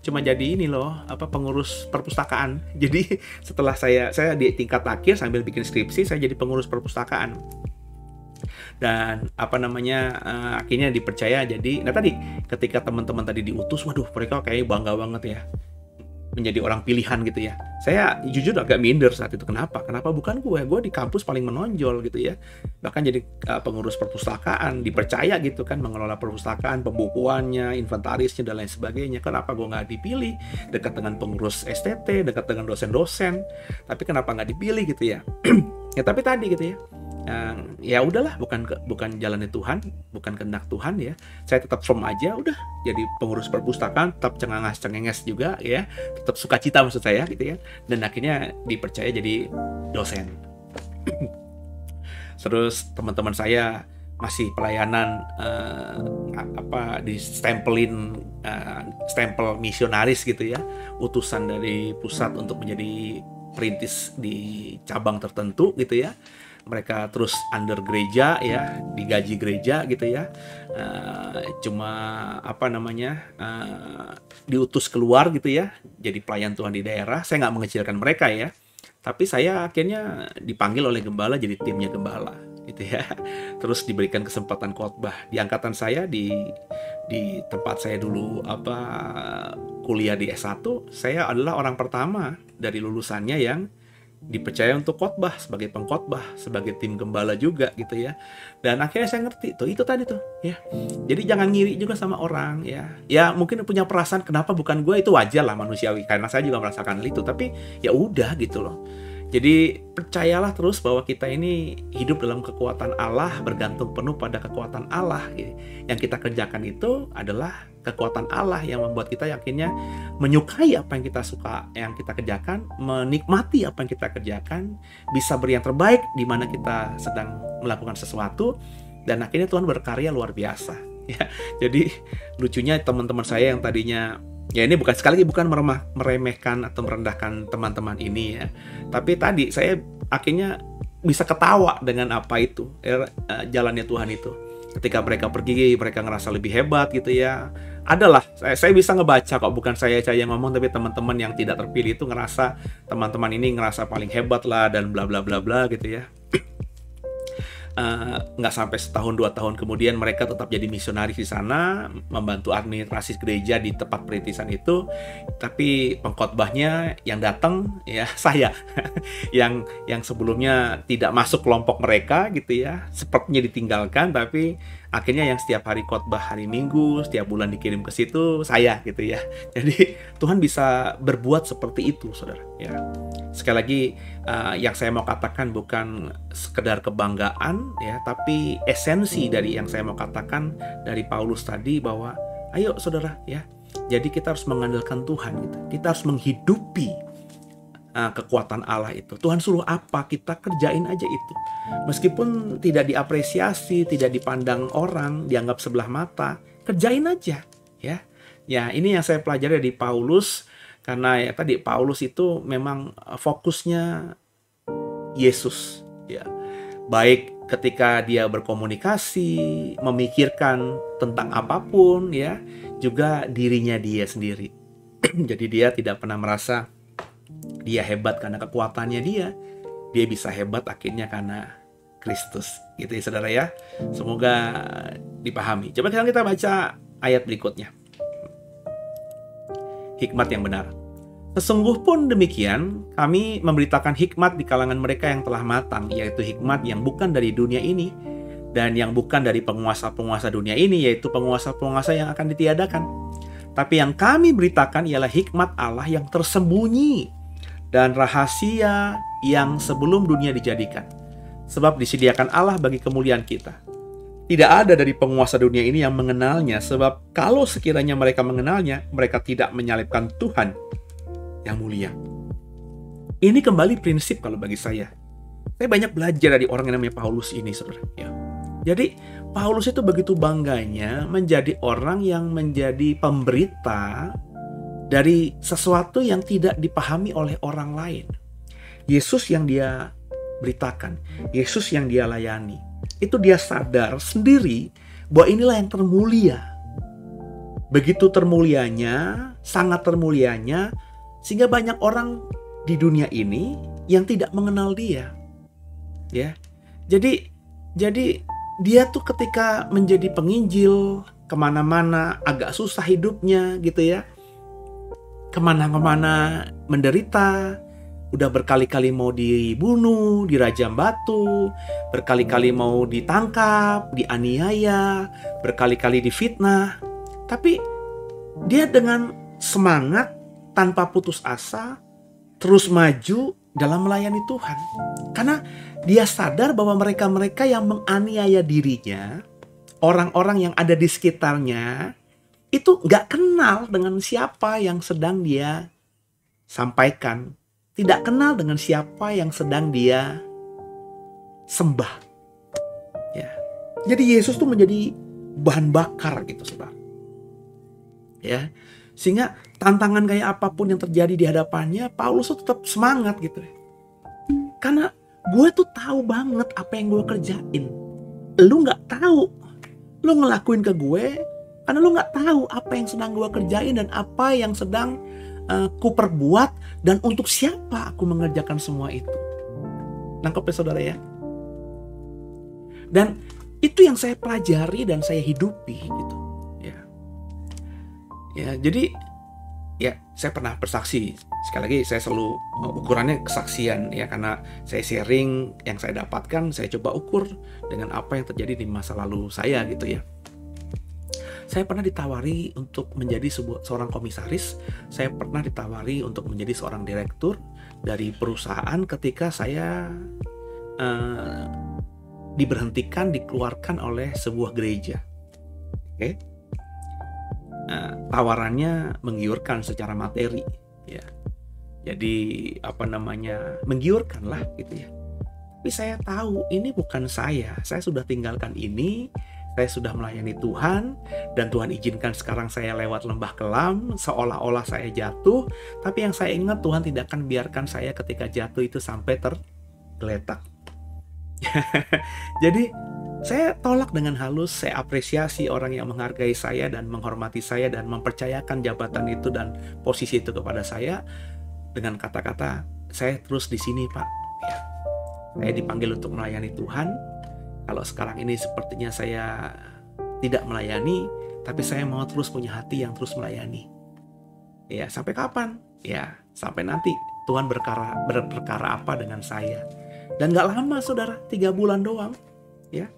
cuma jadi ini loh, pengurus perpustakaan. Jadi setelah saya di tingkat akhir sambil bikin skripsi, saya jadi pengurus perpustakaan. Dan akhirnya dipercaya jadi. Nah tadi ketika teman-teman tadi diutus, waduh mereka kayaknya bangga banget ya menjadi orang pilihan gitu ya. Saya jujur agak minder saat itu. Kenapa bukan gue di kampus paling menonjol gitu ya, bahkan jadi pengurus perpustakaan, dipercaya gitu kan, mengelola perpustakaan, pembukuannya, inventarisnya dan lain sebagainya. Kenapa gue nggak dipilih? Dekat dengan pengurus STT, dekat dengan dosen-dosen, tapi kenapa nggak dipilih gitu ya? Ya tapi tadi gitu ya, ya udahlah, bukan jalannya Tuhan, bukan kehendak Tuhan ya. Saya tetap firm aja, udah jadi pengurus perpustakaan, tetap cengenges juga ya, tetap sukacita maksud saya gitu ya. Dan akhirnya dipercaya jadi dosen. Terus teman-teman saya masih pelayanan di stempel misionaris gitu ya, utusan dari pusat untuk menjadi perintis di cabang tertentu gitu ya. Mereka terus under gereja ya, digaji gereja gitu ya, diutus keluar gitu ya, jadi pelayan Tuhan di daerah. Saya nggak mengecilkan mereka ya, tapi saya akhirnya dipanggil oleh gembala jadi timnya gembala gitu ya. Terus diberikan kesempatan khotbah di angkatan saya, di tempat saya dulu kuliah di S1. Saya adalah orang pertama dari lulusannya yang dipercaya untuk khotbah, sebagai pengkhotbah, sebagai tim gembala juga gitu ya. Dan akhirnya saya ngerti itu tadi ya. Jadi jangan ngiri juga sama orang ya. Ya mungkin punya perasaan kenapa bukan gue, itu wajar lah, manusiawi, karena saya juga merasakan itu. Tapi ya udah gitu loh. Jadi percayalah terus bahwa kita ini hidup dalam kekuatan Allah, bergantung penuh pada kekuatan Allah. Yang kita kerjakan itu adalah kekuatan Allah yang membuat kita akhirnya menyukai apa yang kita suka, yang kita kerjakan, menikmati apa yang kita kerjakan, bisa beri yang terbaik di mana kita sedang melakukan sesuatu, dan akhirnya Tuhan berkarya luar biasa. Ya, jadi lucunya teman-teman saya yang tadinya, ya ini sekali lagi bukan meremehkan atau merendahkan teman-teman ini ya, tapi tadi saya akhirnya bisa ketawa dengan apa itu, jalannya Tuhan itu. Ketika mereka pergi, mereka ngerasa lebih hebat gitu ya. Adalah, saya bisa ngebaca kok, bukan saya yang ngomong, tapi teman-teman yang tidak terpilih itu ngerasa, teman-teman ini ngerasa paling hebat lah, dan bla bla bla bla gitu ya. Nggak sampai setahun 2 tahun kemudian mereka tetap jadi misionaris di sana, membantu administrasi gereja di tempat perintisan itu. Tapi pengkhotbahnya yang datang ya saya yang sebelumnya tidak masuk kelompok mereka gitu ya, sepertinya ditinggalkan, tapi akhirnya yang setiap hari khotbah hari Minggu, setiap bulan dikirim ke situ saya gitu ya. Jadi Tuhan bisa berbuat seperti itu, saudara ya. Sekali lagi, yang saya mau katakan bukan sekedar kebanggaan ya, tapi esensi dari yang saya mau katakan dari Paulus tadi, bahwa ayo saudara ya, jadi kita harus mengandalkan Tuhan gitu. Kita harus menghidupi kekuatan Allah itu. Tuhan suruh apa, kita kerjain aja itu. Meskipun tidak diapresiasi, tidak dipandang orang, dianggap sebelah mata, kerjain aja ya. Ya, ini yang saya pelajari dari Paulus. Karena ya tadi Paulus itu memang fokusnya Yesus ya. Baik ketika dia berkomunikasi, memikirkan tentang apapun ya, juga dirinya dia sendiri. Jadi dia tidak pernah merasa dia hebat karena kekuatannya dia bisa hebat akhirnya karena Kristus. Gitu ya saudara ya. Semoga dipahami. Coba sekarang kita baca ayat berikutnya. Hikmat yang benar. Sesungguh pun demikian, kami memberitakan hikmat di kalangan mereka yang telah matang, yaitu hikmat yang bukan dari dunia ini, dan yang bukan dari penguasa-penguasa dunia ini, yaitu penguasa-penguasa yang akan ditiadakan. Tapi yang kami beritakan ialah hikmat Allah yang tersembunyi, dan rahasia yang sebelum dunia dijadikan. Sebab disediakan Allah bagi kemuliaan kita. Tidak ada dari penguasa dunia ini yang mengenalnya, sebab kalau sekiranya mereka mengenalnya, mereka tidak menyalibkan Tuhan yang mulia. Ini kembali prinsip kalau bagi saya. Saya banyak belajar dari orang yang namanya Paulus ini, saudara. Ya. Jadi Paulus itu begitu bangganya menjadi orang yang menjadi pemberita dari sesuatu yang tidak dipahami oleh orang lain. Yesus yang dia beritakan, Yesus yang dia layani. Itu dia sadar sendiri bahwa inilah yang termulia. Begitu termulianya, sangat termulianya, sehingga banyak orang di dunia ini yang tidak mengenal dia. Ya. Jadi dia tuh ketika menjadi penginjil, kemana-mana agak susah hidupnya gitu ya. Kemana-mana menderita. Udah berkali-kali mau dibunuh, dirajam batu, berkali-kali mau ditangkap, dianiaya, berkali-kali difitnah. Tapi dia dengan semangat, tanpa putus asa, terus maju dalam melayani Tuhan. Karena dia sadar bahwa mereka-mereka yang menganiaya dirinya, orang-orang yang ada di sekitarnya, itu gak kenal dengan siapa yang sedang dia sampaikan. Tidak kenal dengan siapa yang sedang dia sembah. Ya. Jadi Yesus tuh menjadi bahan bakar gitu, saudara. Ya. Sehingga tantangan kayak apapun yang terjadi di hadapannya, Paulus tuh tetap semangat gitu. Karena gue tuh tahu banget apa yang gue kerjain. Lu gak tahu. Lu ngelakuin ke gue karena lu gak tahu apa yang sedang gue kerjain dan apa yang sedang ku perbuat dan untuk siapa aku mengerjakan semua itu. Nangkep ya saudara ya. Dan itu yang saya pelajari dan saya hidupi gitu. Ya, jadi ya saya pernah bersaksi. Sekali lagi saya selalu ukurannya kesaksian ya, karena saya sharing yang saya dapatkan, saya coba ukur dengan apa yang terjadi di masa lalu saya gitu ya. Saya pernah ditawari untuk menjadi seorang komisaris. Saya pernah ditawari untuk menjadi seorang direktur dari perusahaan ketika saya diberhentikan, dikeluarkan oleh sebuah gereja. Oke. Tawarannya menggiurkan secara materi ya. Jadi menggiurkan lah gitu ya. Tapi saya tahu ini bukan saya sudah tinggalkan ini. Saya sudah melayani Tuhan, dan Tuhan izinkan sekarang saya lewat lembah kelam, seolah-olah saya jatuh, tapi yang saya ingat Tuhan tidak akan biarkan saya ketika jatuh itu sampai tergeletak. Jadi saya tolak dengan halus, saya apresiasi orang yang menghargai saya dan menghormati saya dan mempercayakan jabatan itu dan posisi itu kepada saya dengan kata-kata, saya terus di sini Pak. Ya, saya dipanggil untuk melayani Tuhan. Kalau sekarang ini sepertinya saya tidak melayani, tapi saya mau terus punya hati yang terus melayani. Ya, sampai kapan? Ya, sampai nanti Tuhan berperkara apa dengan saya. Dan gak lama saudara, 3 bulan doang. Ya,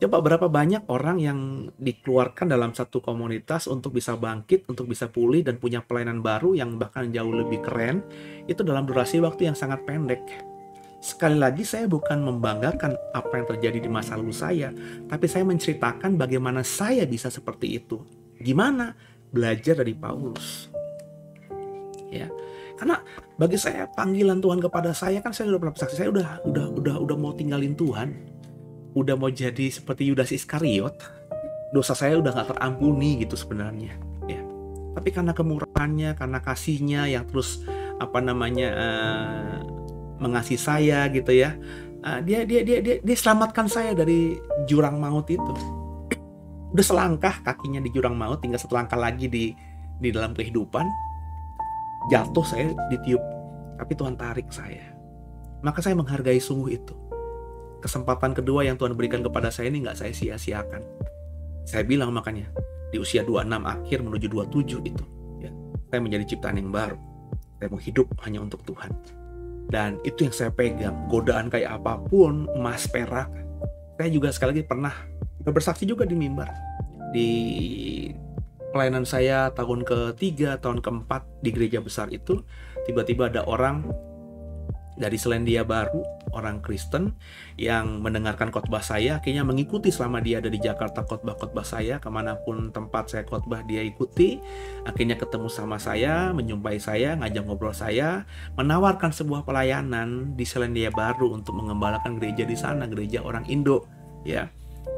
coba berapa banyak orang yang dikeluarkan dalam satu komunitas untuk bisa bangkit, untuk bisa pulih dan punya pelayanan baru yang bahkan jauh lebih keren, itu dalam durasi waktu yang sangat pendek. Sekali lagi saya bukan membanggakan apa yang terjadi di masa lalu saya, tapi saya menceritakan bagaimana saya bisa seperti itu. Gimana? Belajar dari Paulus. Ya. Karena bagi saya panggilan Tuhan kepada saya kan saya sudah pernah saksi, saya udah mau tinggalin Tuhan. Udah mau jadi seperti Yudas Iskariot, dosa saya udah gak terampuni gitu sebenarnya. Ya. Tapi karena kemurahannya, karena kasihnya yang terus mengasihi saya gitu ya, dia selamatkan saya dari jurang maut itu. Udah selangkah kakinya di jurang maut, tinggal selangkah lagi di dalam kehidupan. Jatuh saya ditiup, tapi Tuhan tarik saya. Maka saya menghargai sungguh itu. Kesempatan kedua yang Tuhan berikan kepada saya ini gak saya sia-siakan. Saya bilang makanya di usia 26 akhir menuju 27 itu ya, saya menjadi ciptaan yang baru. Saya mau hidup hanya untuk Tuhan. Dan itu yang saya pegang. Godaan kayak apapun, emas, perak. Saya juga sekali lagi pernah bersaksi juga di mimbar. Di pelayanan saya tahun ke-3, tahun ke-4 di gereja besar itu, tiba-tiba ada orang dari Selandia Baru, orang Kristen yang mendengarkan khotbah saya, akhirnya mengikuti selama dia ada di Jakarta khotbah-khotbah saya, kemanapun tempat saya khotbah dia ikuti, akhirnya ketemu sama saya, menjumpai saya, ngajak ngobrol saya, menawarkan sebuah pelayanan di Selandia Baru untuk mengembalakan gereja di sana, gereja orang Indo, ya,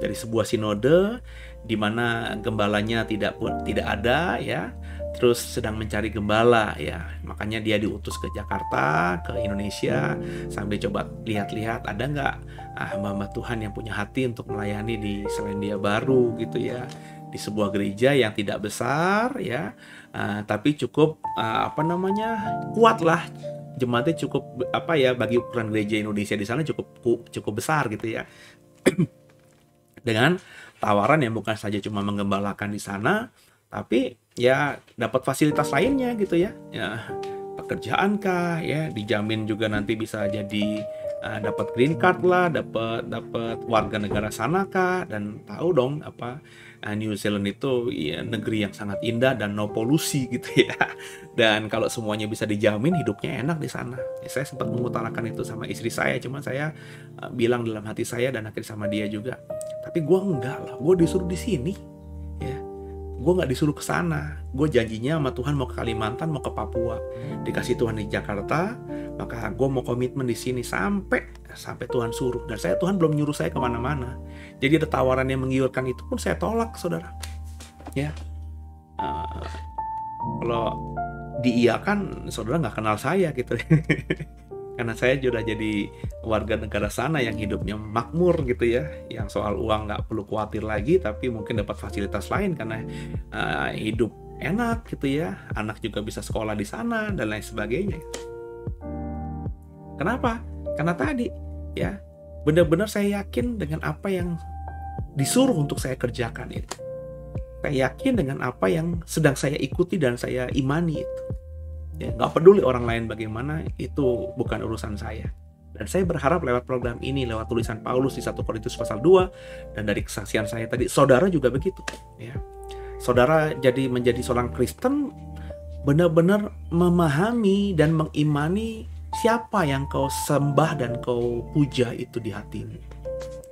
dari sebuah sinode di mana gembalanya tidak ada, ya. Terus sedang mencari gembala ya, makanya dia diutus ke Jakarta, ke Indonesia, sambil coba lihat-lihat ada nggak hamba-hamba Tuhan yang punya hati untuk melayani di Selandia Baru gitu ya, di sebuah gereja yang tidak besar ya, tapi cukup kuat lah, jemaatnya cukup bagi ukuran gereja Indonesia di sana cukup besar gitu ya. Dengan tawaran yang bukan saja cuma menggembalakan di sana, tapi ya dapat fasilitas lainnya gitu ya, pekerjaan kah ya, dijamin juga nanti bisa jadi dapat green card lah, dapat warga negara sana kah, dan tahu dong New Zealand itu ya negeri yang sangat indah dan no polusi gitu ya, dan kalau semuanya bisa dijamin hidupnya enak di sana. Ya, saya sempat mengutarakan itu sama istri saya, cuman saya bilang dalam hati saya dan akhirnya sama dia juga, tapi gue enggak lah, gue disuruh di sini ya. Gue gak disuruh ke sana. Gue janjinya sama Tuhan mau ke Kalimantan, mau ke Papua. Dikasih Tuhan di Jakarta, maka gue mau komitmen di sini sampai Tuhan suruh. Dan Tuhan belum nyuruh saya kemana-mana. Jadi ada tawaran yang menggiurkan itu pun saya tolak, saudara. Ya, kalau diiyakan, saudara nggak kenal saya gitu. Karena saya sudah jadi warga negara sana yang hidupnya makmur gitu ya, yang soal uang nggak perlu khawatir lagi, tapi mungkin dapat fasilitas lain karena hidup enak gitu ya, anak juga bisa sekolah di sana dan lain sebagainya. Kenapa? Karena tadi ya, benar-benar saya yakin dengan apa yang disuruh untuk saya kerjakan itu. Saya yakin dengan apa yang sedang saya ikuti dan saya imani itu. Ya, gak peduli orang lain bagaimana, itu bukan urusan saya. Dan saya berharap lewat program ini, lewat tulisan Paulus di 1 Korintus pasal 2, dan dari kesaksian saya tadi, saudara juga begitu ya. Saudara menjadi seorang Kristen, benar-benar memahami dan mengimani siapa yang kau sembah dan kau puja itu di hatimu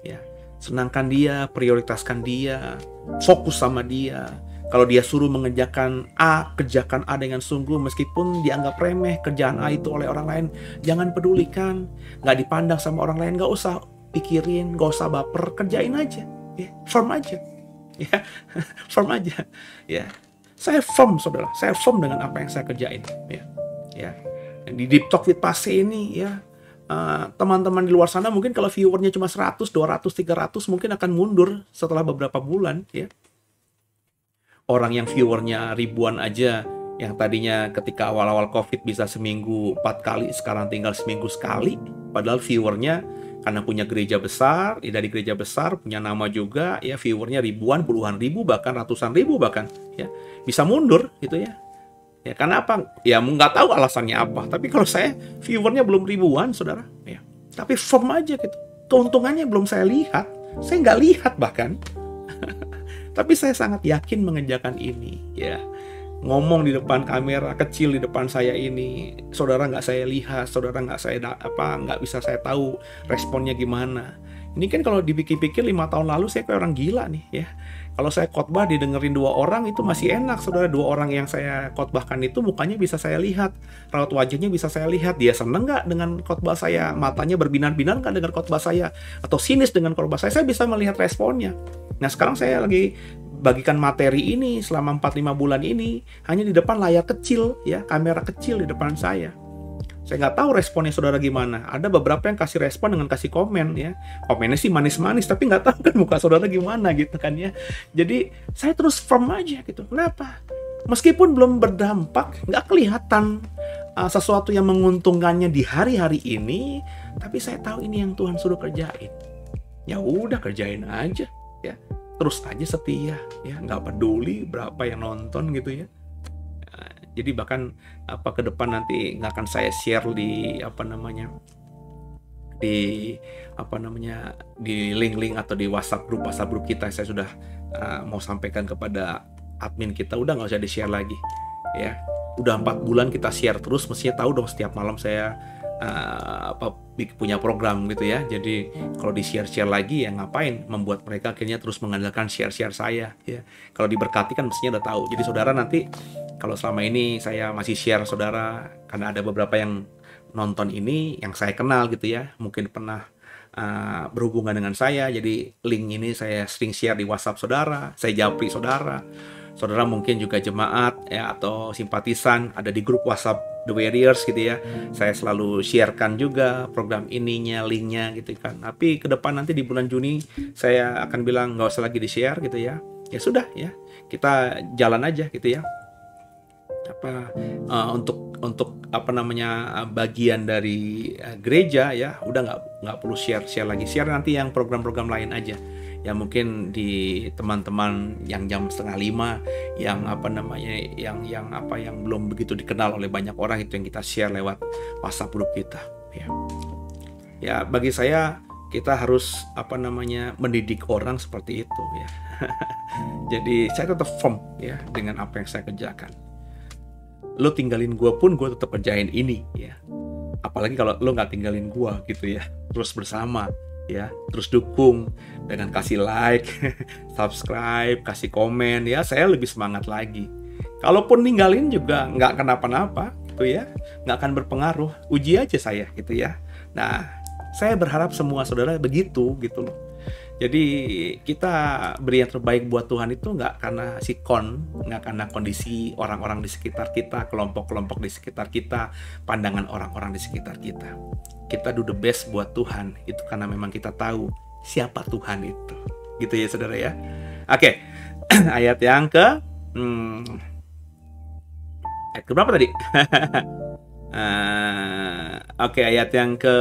ya. Senangkan dia, prioritaskan dia, fokus sama dia. Kalau dia suruh mengerjakan A, kerjakan A dengan sungguh, meskipun dianggap remeh kerjaan A itu oleh orang lain, jangan pedulikan. Gak dipandang sama orang lain, gak usah pikirin, gak usah baper, kerjain aja, ya, firm aja, ya, firm aja, ya. Saya firm, saudara, saya firm dengan apa yang saya kerjain, ya. Di Deep Talk with Pase ini, ya, teman-teman di luar sana mungkin kalau viewernya cuma 100, 200, 300 mungkin akan mundur setelah beberapa bulan ya. Orang yang viewernya ribuan aja, yang tadinya ketika awal-awal COVID bisa seminggu 4 kali, sekarang tinggal seminggu sekali. Padahal viewernya karena punya gereja besar, dari gereja besar punya nama juga, ya viewernya ribuan, puluhan ribu, bahkan ratusan ribu bahkan, ya bisa mundur gitu ya. Ya karena apa? Ya nggak tahu alasannya apa. Tapi kalau saya viewernya belum ribuan, saudara, ya. Tapi firm aja gitu. Keuntungannya belum saya lihat, saya nggak lihat bahkan. Tapi saya sangat yakin mengerjakan ini, ya. Ngomong di depan kamera kecil di depan saya ini, saudara nggak saya lihat, saudara nggak bisa saya tahu responnya gimana. Ini kan kalau dipikir-pikir 5 tahun lalu saya kayak orang gila nih ya. Kalau saya khotbah didengerin 2 orang itu masih enak, saudara. 2 orang yang saya khotbahkan itu mukanya bisa saya lihat, raut wajahnya bisa saya lihat. Dia seneng nggak dengan khotbah saya, matanya berbinar-binar nggak dengan khotbah saya, atau sinis dengan khotbah saya bisa melihat responnya. Nah sekarang saya lagi bagikan materi ini selama 4-5 bulan ini hanya di depan layar kecil ya, kamera kecil di depan saya. Saya nggak tahu responnya saudara gimana. Ada beberapa yang kasih respon dengan kasih komen ya. Komennya sih manis-manis, tapi nggak tahu kan muka saudara gimana gitu kan ya. Jadi saya terus firm aja gitu. Kenapa? Meskipun belum berdampak, nggak kelihatan sesuatu yang menguntungkannya di hari-hari ini, tapi saya tahu ini yang Tuhan suruh kerjain. Ya udah kerjain aja ya. Terus aja setia ya, nggak peduli berapa yang nonton gitu ya. Jadi bahkan ke depan nanti nggak akan saya share di di link-link atau di WhatsApp grup kita. Saya sudah mau sampaikan kepada admin kita, udah nggak usah di share lagi ya. Udah 4 bulan kita share terus, mestinya tahu dong setiap malam saya punya program gitu ya. Jadi kalau di share lagi ya ngapain membuat mereka akhirnya terus mengandalkan share saya ya. Kalau diberkati kan mestinya udah tahu. Jadi saudara nanti kalau selama ini saya masih share saudara, karena ada beberapa yang nonton ini yang saya kenal gitu ya, mungkin pernah berhubungan dengan saya, jadi link ini saya sering share di WhatsApp saudara, saya japri saudara. Saudara mungkin juga jemaat ya atau simpatisan ada di grup WhatsApp The Warriors gitu ya. Saya selalu sharekan juga program ininya, linknya gitu kan. Tapi ke depan nanti di bulan Juni saya akan bilang nggak usah lagi di-share gitu ya. Ya sudah ya, kita jalan aja gitu ya. Untuk bagian dari gereja ya, udah nggak perlu share lagi. Share nanti yang program-program lain aja. Ya mungkin di teman-teman yang jam 4:30 yang yang belum begitu dikenal oleh banyak orang, itu yang kita share lewat WhatsApp grup kita ya. Ya bagi saya kita harus mendidik orang seperti itu ya. Jadi saya tetap firm ya dengan apa yang saya kerjakan. Lo tinggalin gue pun gue tetap kerjain ini ya. Apalagi kalau lo nggak tinggalin gue gitu ya, terus bersama ya, terus dukung dengan kasih like, subscribe, kasih komen ya, saya lebih semangat lagi. Kalaupun ninggalin juga nggak kenapa-napa gitu ya, nggak akan berpengaruh, uji aja saya gitu ya. Nah saya berharap semua saudara begitu gitu loh. Jadi kita beri yang terbaik buat Tuhan itu nggak karena nggak karena kondisi orang-orang di sekitar kita, kelompok-kelompok di sekitar kita, pandangan orang-orang di sekitar kita. Kita do the best buat Tuhan itu karena memang kita tahu siapa Tuhan itu. Gitu ya saudara ya. Oke, ayat yang ke berapa tadi? Oke, ayat yang ke,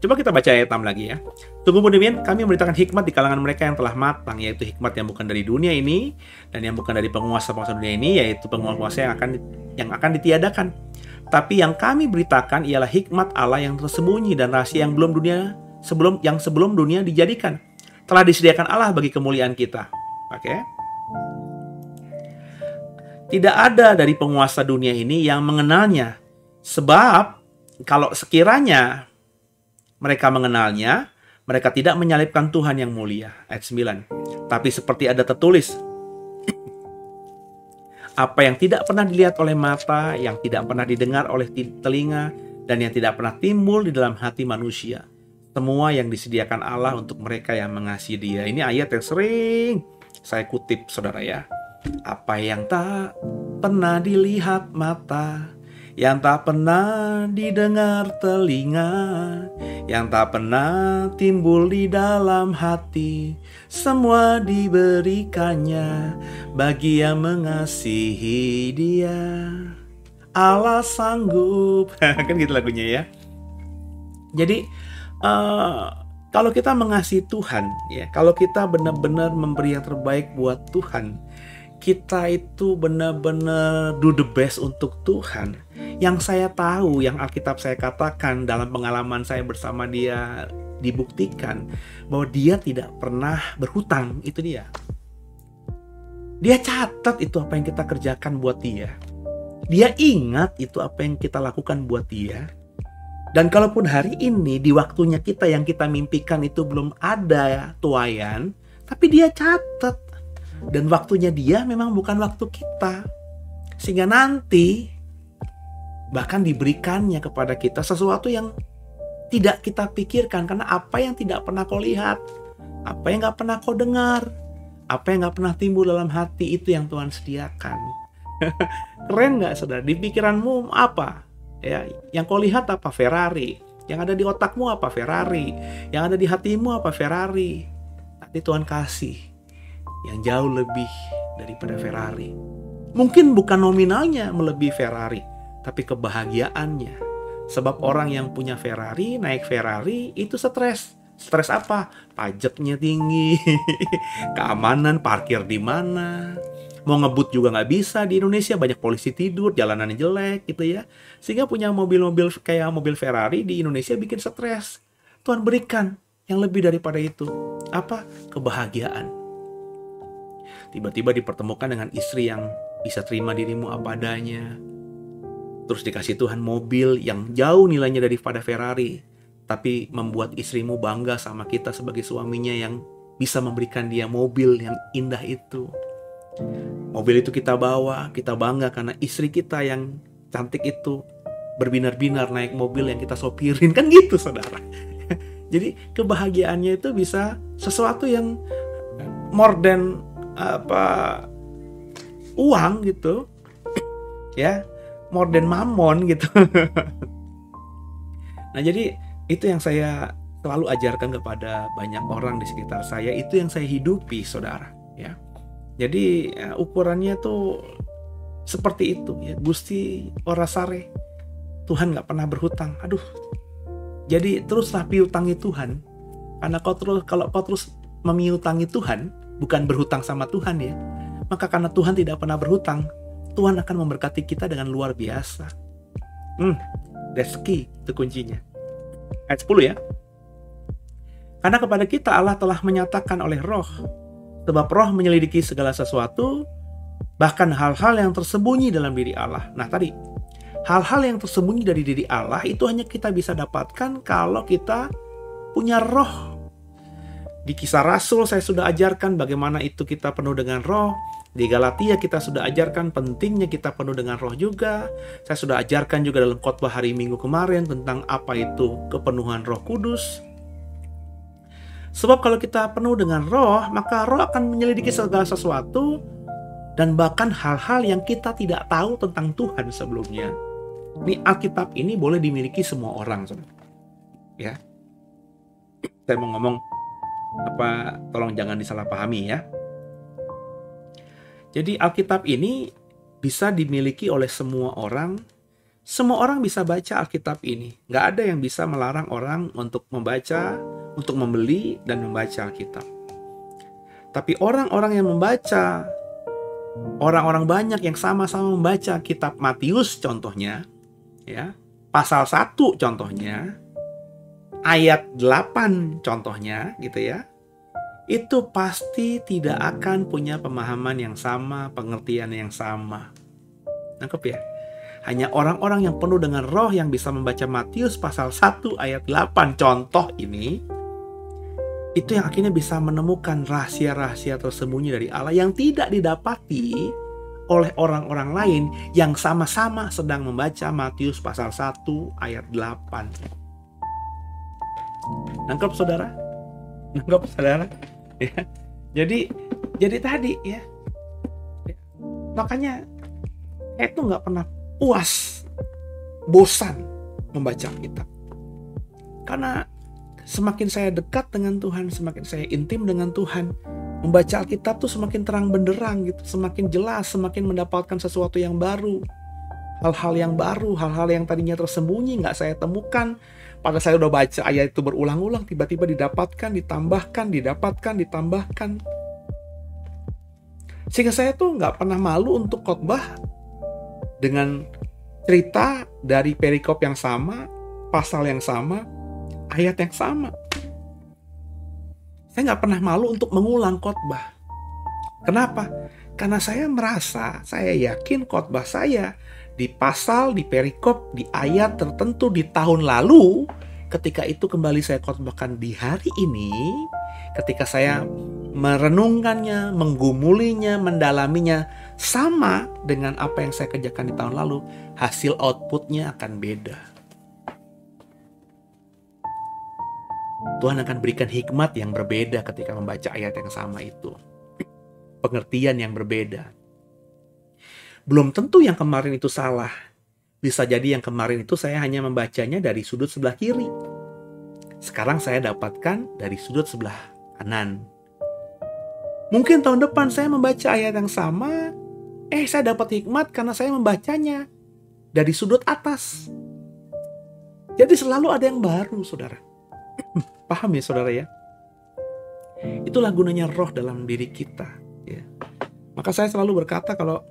coba kita baca ayat 6 lagi ya. Tunggu demikian kami memberitakan hikmat di kalangan mereka yang telah matang, yaitu hikmat yang bukan dari dunia ini dan yang bukan dari penguasa-penguasa dunia ini, yaitu penguasa yang akan ditiadakan. Tapi yang kami beritakan ialah hikmat Allah yang tersembunyi dan rahasia yang sebelum dunia dijadikan, telah disediakan Allah bagi kemuliaan kita. Oke. Tidak ada dari penguasa dunia ini yang mengenalnya. Sebab kalau sekiranya mereka mengenalnya, mereka tidak menyalibkan Tuhan yang mulia. Ayat 9. Tapi seperti ada tertulis, apa yang tidak pernah dilihat oleh mata, yang tidak pernah didengar oleh telinga, dan yang tidak pernah timbul di dalam hati manusia, semua yang disediakan Allah untuk mereka yang mengasihi Dia. Ini ayat yang sering saya kutip saudara ya. Apa yang tak pernah dilihat mata, yang tak pernah didengar telinga, yang tak pernah timbul di dalam hati. Semua diberikannya bagi yang mengasihi Dia. Allah sanggup. Kan gitu lagunya ya. Jadi kalau kita mengasihi Tuhan, ya, kalau kita benar-benar memberi yang terbaik buat Tuhan, kita itu benar-benar do the best untuk Tuhan. Yang saya tahu, yang Alkitab saya katakan dalam pengalaman saya bersama Dia dibuktikan bahwa Dia tidak pernah berhutang. Itu Dia. Dia catat itu apa yang kita kerjakan buat Dia. Dia ingat itu apa yang kita lakukan buat Dia. Dan kalaupun hari ini di waktunya kita yang kita mimpikan itu belum ada tuaian, tapi Dia catat. Dan waktunya Dia memang bukan waktu kita. Sehingga nanti bahkan diberikannya kepada kita sesuatu yang tidak kita pikirkan. Karena apa yang tidak pernah kau lihat, apa yang gak pernah kau dengar, apa yang gak pernah timbul dalam hati, itu yang Tuhan sediakan. Keren gak saudara? Di pikiranmu apa? Ya, yang kau lihat apa? Ferrari. Yang ada di otakmu apa? Ferrari. Yang ada di hatimu apa? Ferrari. Nanti Tuhan kasih yang jauh lebih daripada Ferrari. Mungkin bukan nominalnya melebihi Ferrari, tapi kebahagiaannya. Sebab orang yang punya Ferrari, naik Ferrari, itu stres. Stres apa? Pajaknya tinggi, keamanan, parkir di mana. Mau ngebut juga nggak bisa di Indonesia, banyak polisi tidur, jalanannya jelek gitu ya. Sehingga punya mobil-mobil kayak mobil Ferrari di Indonesia bikin stres. Tuhan berikan yang lebih daripada itu. Apa? Kebahagiaan. Tiba-tiba dipertemukan dengan istri yang bisa terima dirimu apa adanya. Terus dikasih Tuhan mobil yang jauh nilainya daripada Ferrari, tapi membuat istrimu bangga sama kita sebagai suaminya yang bisa memberikan dia mobil yang indah itu. Mobil itu kita bawa, kita bangga karena istri kita yang cantik itu berbinar-binar naik mobil yang kita sopirin. Kan gitu saudara. Jadi kebahagiaannya itu bisa sesuatu yang more than uang gitu ya, more than mammon gitu. Nah jadi itu yang saya selalu ajarkan kepada banyak orang di sekitar saya, itu yang saya hidupi saudara ya. Jadi ukurannya tuh seperti itu ya. Gusti ora sare, Tuhan gak pernah berhutang. Aduh, jadi teruslah piutangi Tuhan. Karena kalau kau terus memiutangi Tuhan, bukan berhutang sama Tuhan ya, maka karena Tuhan tidak pernah berhutang, Tuhan akan memberkati kita dengan luar biasa. That's key, itu kuncinya. Ayat 10 ya. Karena kepada kita Allah telah menyatakan oleh Roh, sebab Roh menyelidiki segala sesuatu, bahkan hal-hal yang tersembunyi dalam diri Allah. Nah tadi, hal-hal yang tersembunyi dari diri Allah itu hanya kita bisa dapatkan kalau kita punya Roh. Di Kisah Rasul saya sudah ajarkan bagaimana itu kita penuh dengan Roh. Di Galatia kita sudah ajarkan pentingnya kita penuh dengan Roh juga. Saya sudah ajarkan juga dalam khotbah hari Minggu kemarin tentang apa itu kepenuhan Roh Kudus. Sebab kalau kita penuh dengan Roh, maka Roh akan menyelidiki segala sesuatu dan bahkan hal-hal yang kita tidak tahu tentang Tuhan sebelumnya. Ini Alkitab ini boleh dimiliki semua orang, saudara. Ya. Saya mau ngomong tolong jangan disalahpahami ya. Jadi Alkitab ini bisa dimiliki oleh semua orang. Semua orang bisa baca Alkitab ini. Nggak ada yang bisa melarang orang untuk membaca, untuk membeli dan membaca Alkitab. Tapi orang-orang yang membaca, orang-orang banyak yang sama-sama membaca kitab Matius contohnya, ya, pasal 1 contohnya, ayat 8 contohnya gitu ya, itu pasti tidak akan punya pemahaman yang sama, pengertian yang sama. Nangkep ya? Hanya orang-orang yang penuh dengan Roh yang bisa membaca Matius pasal 1 ayat 8 contoh ini, itu yang akhirnya bisa menemukan rahasia-rahasia tersembunyi dari Allah yang tidak didapati oleh orang-orang lain yang sama-sama sedang membaca Matius pasal 1 ayat 8. Nangkep saudara? Nangkep saudara? Ya. Jadi tadi ya. Makanya saya tuh nggak pernah puas bosan membaca Alkitab. Karena semakin saya dekat dengan Tuhan, semakin saya intim dengan Tuhan, membaca Alkitab tuh semakin terang benderang gitu, semakin jelas, semakin mendapatkan sesuatu yang baru. Hal-hal yang baru, hal-hal yang tadinya tersembunyi nggak saya temukan. Pada saya udah baca ayat itu berulang-ulang, tiba-tiba didapatkan, ditambahkan, ditambahkan. Sehingga saya tuh nggak pernah malu untuk khotbah dengan cerita dari perikop yang sama, pasal yang sama, ayat yang sama. Saya nggak pernah malu untuk mengulang khotbah. Kenapa? Karena saya merasa, saya yakin khotbah saya di pasal, di perikop, di ayat tertentu di tahun lalu, ketika itu kembali saya khotbahkan di hari ini, ketika saya merenungkannya, menggumulinya, mendalaminya, sama dengan apa yang saya kerjakan di tahun lalu, hasil outputnya akan beda. Tuhan akan berikan hikmat yang berbeda ketika membaca ayat yang sama itu. Pengertian yang berbeda. Belum tentu yang kemarin itu salah. Bisa jadi yang kemarin itu saya hanya membacanya dari sudut sebelah kiri. Sekarang saya dapatkan dari sudut sebelah kanan. Mungkin tahun depan saya membaca ayat yang sama, saya dapat hikmat karena saya membacanya dari sudut atas. Jadi selalu ada yang baru, saudara. Paham ya, saudara ya? Itulah gunanya roh dalam diri kita. Ya. Maka saya selalu berkata kalau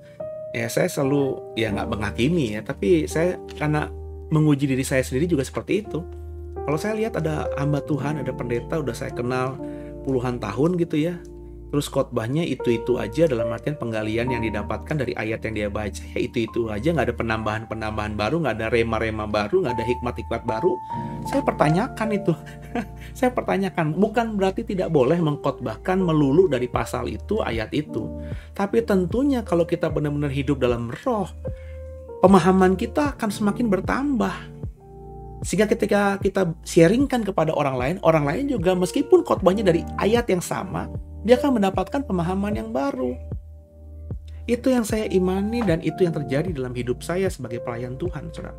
saya selalu nggak menghakimi ya, tapi saya karena menguji diri saya sendiri juga seperti itu. Kalau saya lihat ada hamba Tuhan, ada pendeta udah saya kenal puluhan tahun gitu ya, terus khotbahnya itu aja, dalam artian penggalian yang didapatkan dari ayat yang dia baca ya itu aja, nggak ada penambahan baru, nggak ada rema baru, nggak ada hikmat baru. Saya pertanyakan itu. Saya pertanyakan, bukan berarti tidak boleh mengkhotbahkan melulu dari pasal itu, ayat itu. Tapi tentunya kalau kita benar-benar hidup dalam roh, pemahaman kita akan semakin bertambah. Sehingga ketika kita sharingkan kepada orang lain juga meskipun khotbahnya dari ayat yang sama, dia akan mendapatkan pemahaman yang baru. Itu yang saya imani dan itu yang terjadi dalam hidup saya sebagai pelayan Tuhan, saudara.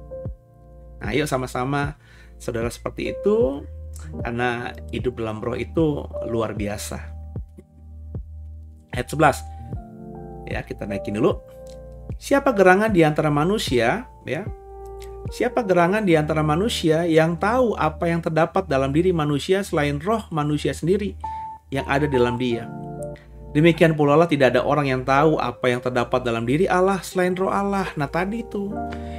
Nah, ayo sama-sama saudara seperti itu, karena hidup dalam roh itu luar biasa. Ayat 11. Ya, kita naikin dulu. Siapa gerangan di antara manusia, ya? Siapa gerangan di antara manusia yang tahu apa yang terdapat dalam diri manusia selain roh manusia sendiri yang ada dalam dia? Demikian pula lah tidak ada orang yang tahu apa yang terdapat dalam diri Allah selain roh Allah. Nah tadi itu,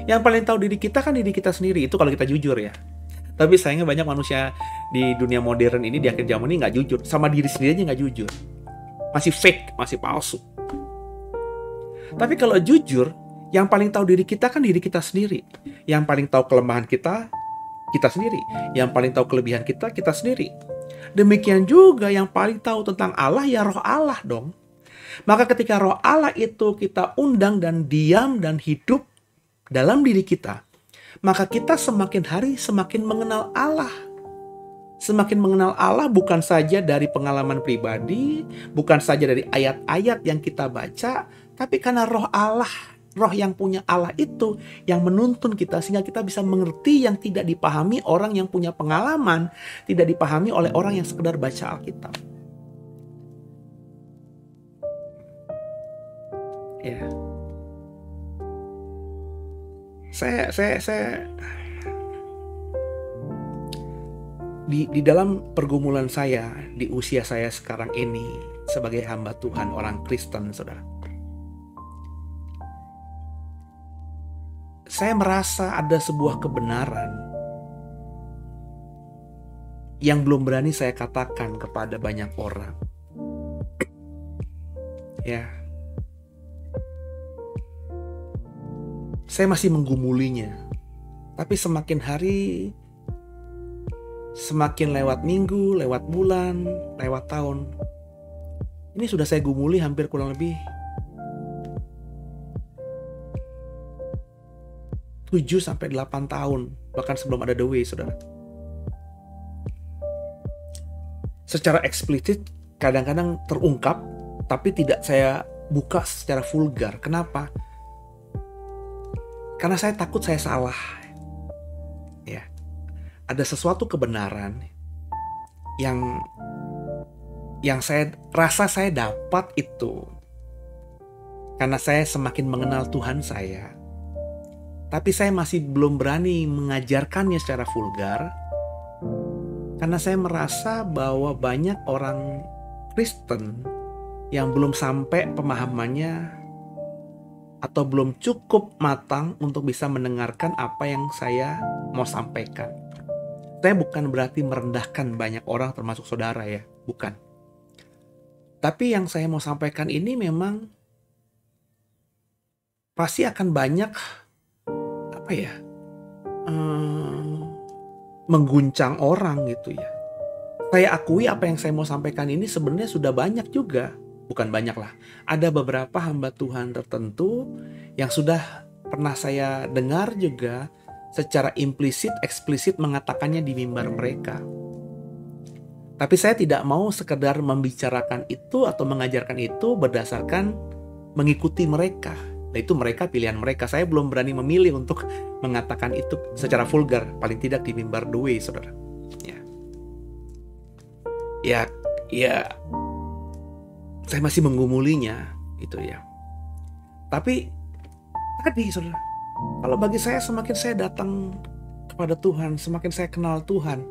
yang paling tahu diri kita kan diri kita sendiri. Itu kalau kita jujur ya. Tapi sayangnya banyak manusia di dunia modern ini, di akhir zaman ini nggak jujur. Sama diri sendiri aja nggak jujur. Masih fake, masih palsu. Tapi kalau jujur, yang paling tahu diri kita kan diri kita sendiri. Yang paling tahu kelemahan kita, kita sendiri. Yang paling tahu kelebihan kita, kita sendiri. Demikian juga yang paling tahu tentang Allah, ya roh Allah dong. Maka ketika roh Allah itu kita undang dan diam dan hidup dalam diri kita, maka kita semakin hari semakin mengenal Allah. Semakin mengenal Allah bukan saja dari pengalaman pribadi, bukan saja dari ayat-ayat yang kita baca, tapi karena roh Allah, roh yang punya Allah itu yang menuntun kita sehingga kita bisa mengerti yang tidak dipahami orang yang punya pengalaman, tidak dipahami oleh orang yang sekedar baca Alkitab. Ya. Saya di dalam pergumulan saya di usia saya sekarang ini sebagai hamba Tuhan, orang Kristen, saudara, saya merasa ada sebuah kebenaran yang belum berani saya katakan kepada banyak orang. Ya. Saya masih menggumulinya. Tapi semakin hari, semakin lewat minggu, lewat bulan, lewat tahun, ini sudah saya gumuli hampir kurang lebih 7-8 tahun, bahkan sebelum ada The Way, saudara. Secara eksplisit kadang-kadang terungkap, tapi tidak saya buka secara vulgar. Kenapa? Karena saya takut saya salah. ada sesuatu kebenaran yang saya rasa saya dapat itu karena saya semakin mengenal Tuhan saya. Tapi saya masih belum berani mengajarkannya secara vulgar karena saya merasa bahwa banyak orang Kristen yang belum sampai pemahamannya atau belum cukup matang untuk bisa mendengarkan apa yang saya mau sampaikan. Saya bukan berarti merendahkan banyak orang termasuk saudara ya, bukan. Tapi yang saya mau sampaikan ini memang pasti akan banyak mengguncang orang gitu ya. Saya akui apa yang saya mau sampaikan ini sebenarnya sudah banyak juga. Bukan banyak lah. Ada beberapa hamba Tuhan tertentu yang sudah pernah saya dengar juga secara implisit, eksplisit mengatakannya di mimbar mereka. Tapi saya tidak mau sekedar membicarakan itu atau mengajarkan itu berdasarkan mengikuti mereka. Nah, itu mereka, pilihan mereka. Saya belum berani memilih untuk mengatakan itu secara vulgar, paling tidak di mimbar the way, saudara. Ya, saya masih menggumulinya, gitu ya. Tapi tadi, saudara, kalau bagi saya semakin saya datang kepada Tuhan, semakin saya kenal Tuhan,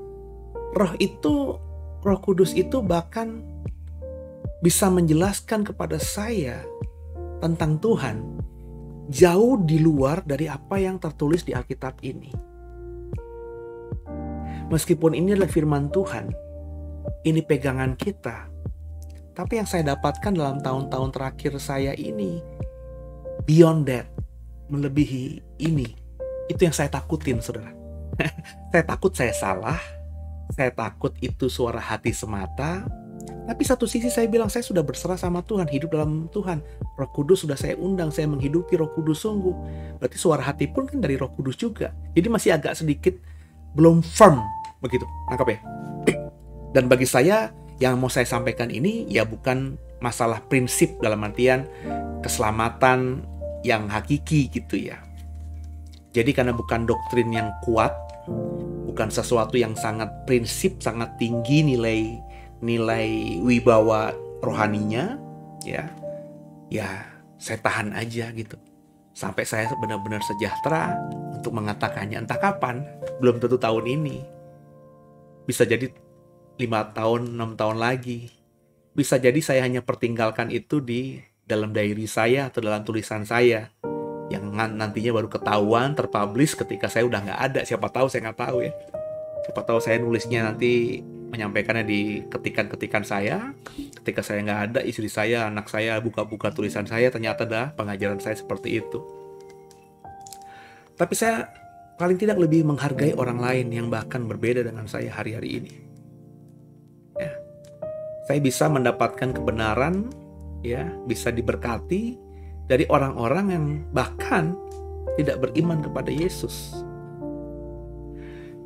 Roh Kudus itu bahkan bisa menjelaskan kepada saya tentang Tuhan jauh di luar dari apa yang tertulis di Alkitab ini. Meskipun ini adalah firman Tuhan, ini pegangan kita, tapi yang saya dapatkan dalam tahun-tahun terakhir saya ini, beyond that, melebihi ini. Itu yang saya takutin, saudara. Saya takut saya salah, saya takut itu suara hati semata. Tapi satu sisi saya bilang saya sudah berserah sama Tuhan, hidup dalam Tuhan. Roh Kudus sudah saya undang, saya menghidupi Roh Kudus sungguh. Berarti suara hati pun kan dari Roh Kudus juga. Jadi masih agak sedikit belum firm begitu, nangkap ya? Dan bagi saya yang mau saya sampaikan ini ya bukan masalah prinsip dalam artian keselamatan yang hakiki gitu ya. Jadi karena bukan doktrin yang kuat, bukan sesuatu yang sangat prinsip, sangat tinggi nilai wibawa rohaninya, ya saya tahan aja gitu sampai saya benar-benar sejahtera untuk mengatakannya. Entah kapan, belum tentu tahun ini, bisa jadi 5 tahun, 6 tahun lagi, bisa jadi saya hanya pertinggalkan itu di dalam diary saya atau dalam tulisan saya yang nantinya baru ketahuan terpublish ketika saya udah nggak ada. Siapa tahu, saya nggak tahu ya. Siapa tahu saya nulisnya nanti menyampaikannya di ketikan-ketikan saya. Ketika saya nggak ada, istri saya, anak saya buka-buka tulisan saya, ternyata dah pengajaran saya seperti itu. Tapi saya paling tidak lebih menghargai orang lain yang bahkan berbeda dengan saya hari-hari ini. Ya. Saya bisa mendapatkan kebenaran, ya, bisa diberkati dari orang-orang yang bahkan tidak beriman kepada Yesus.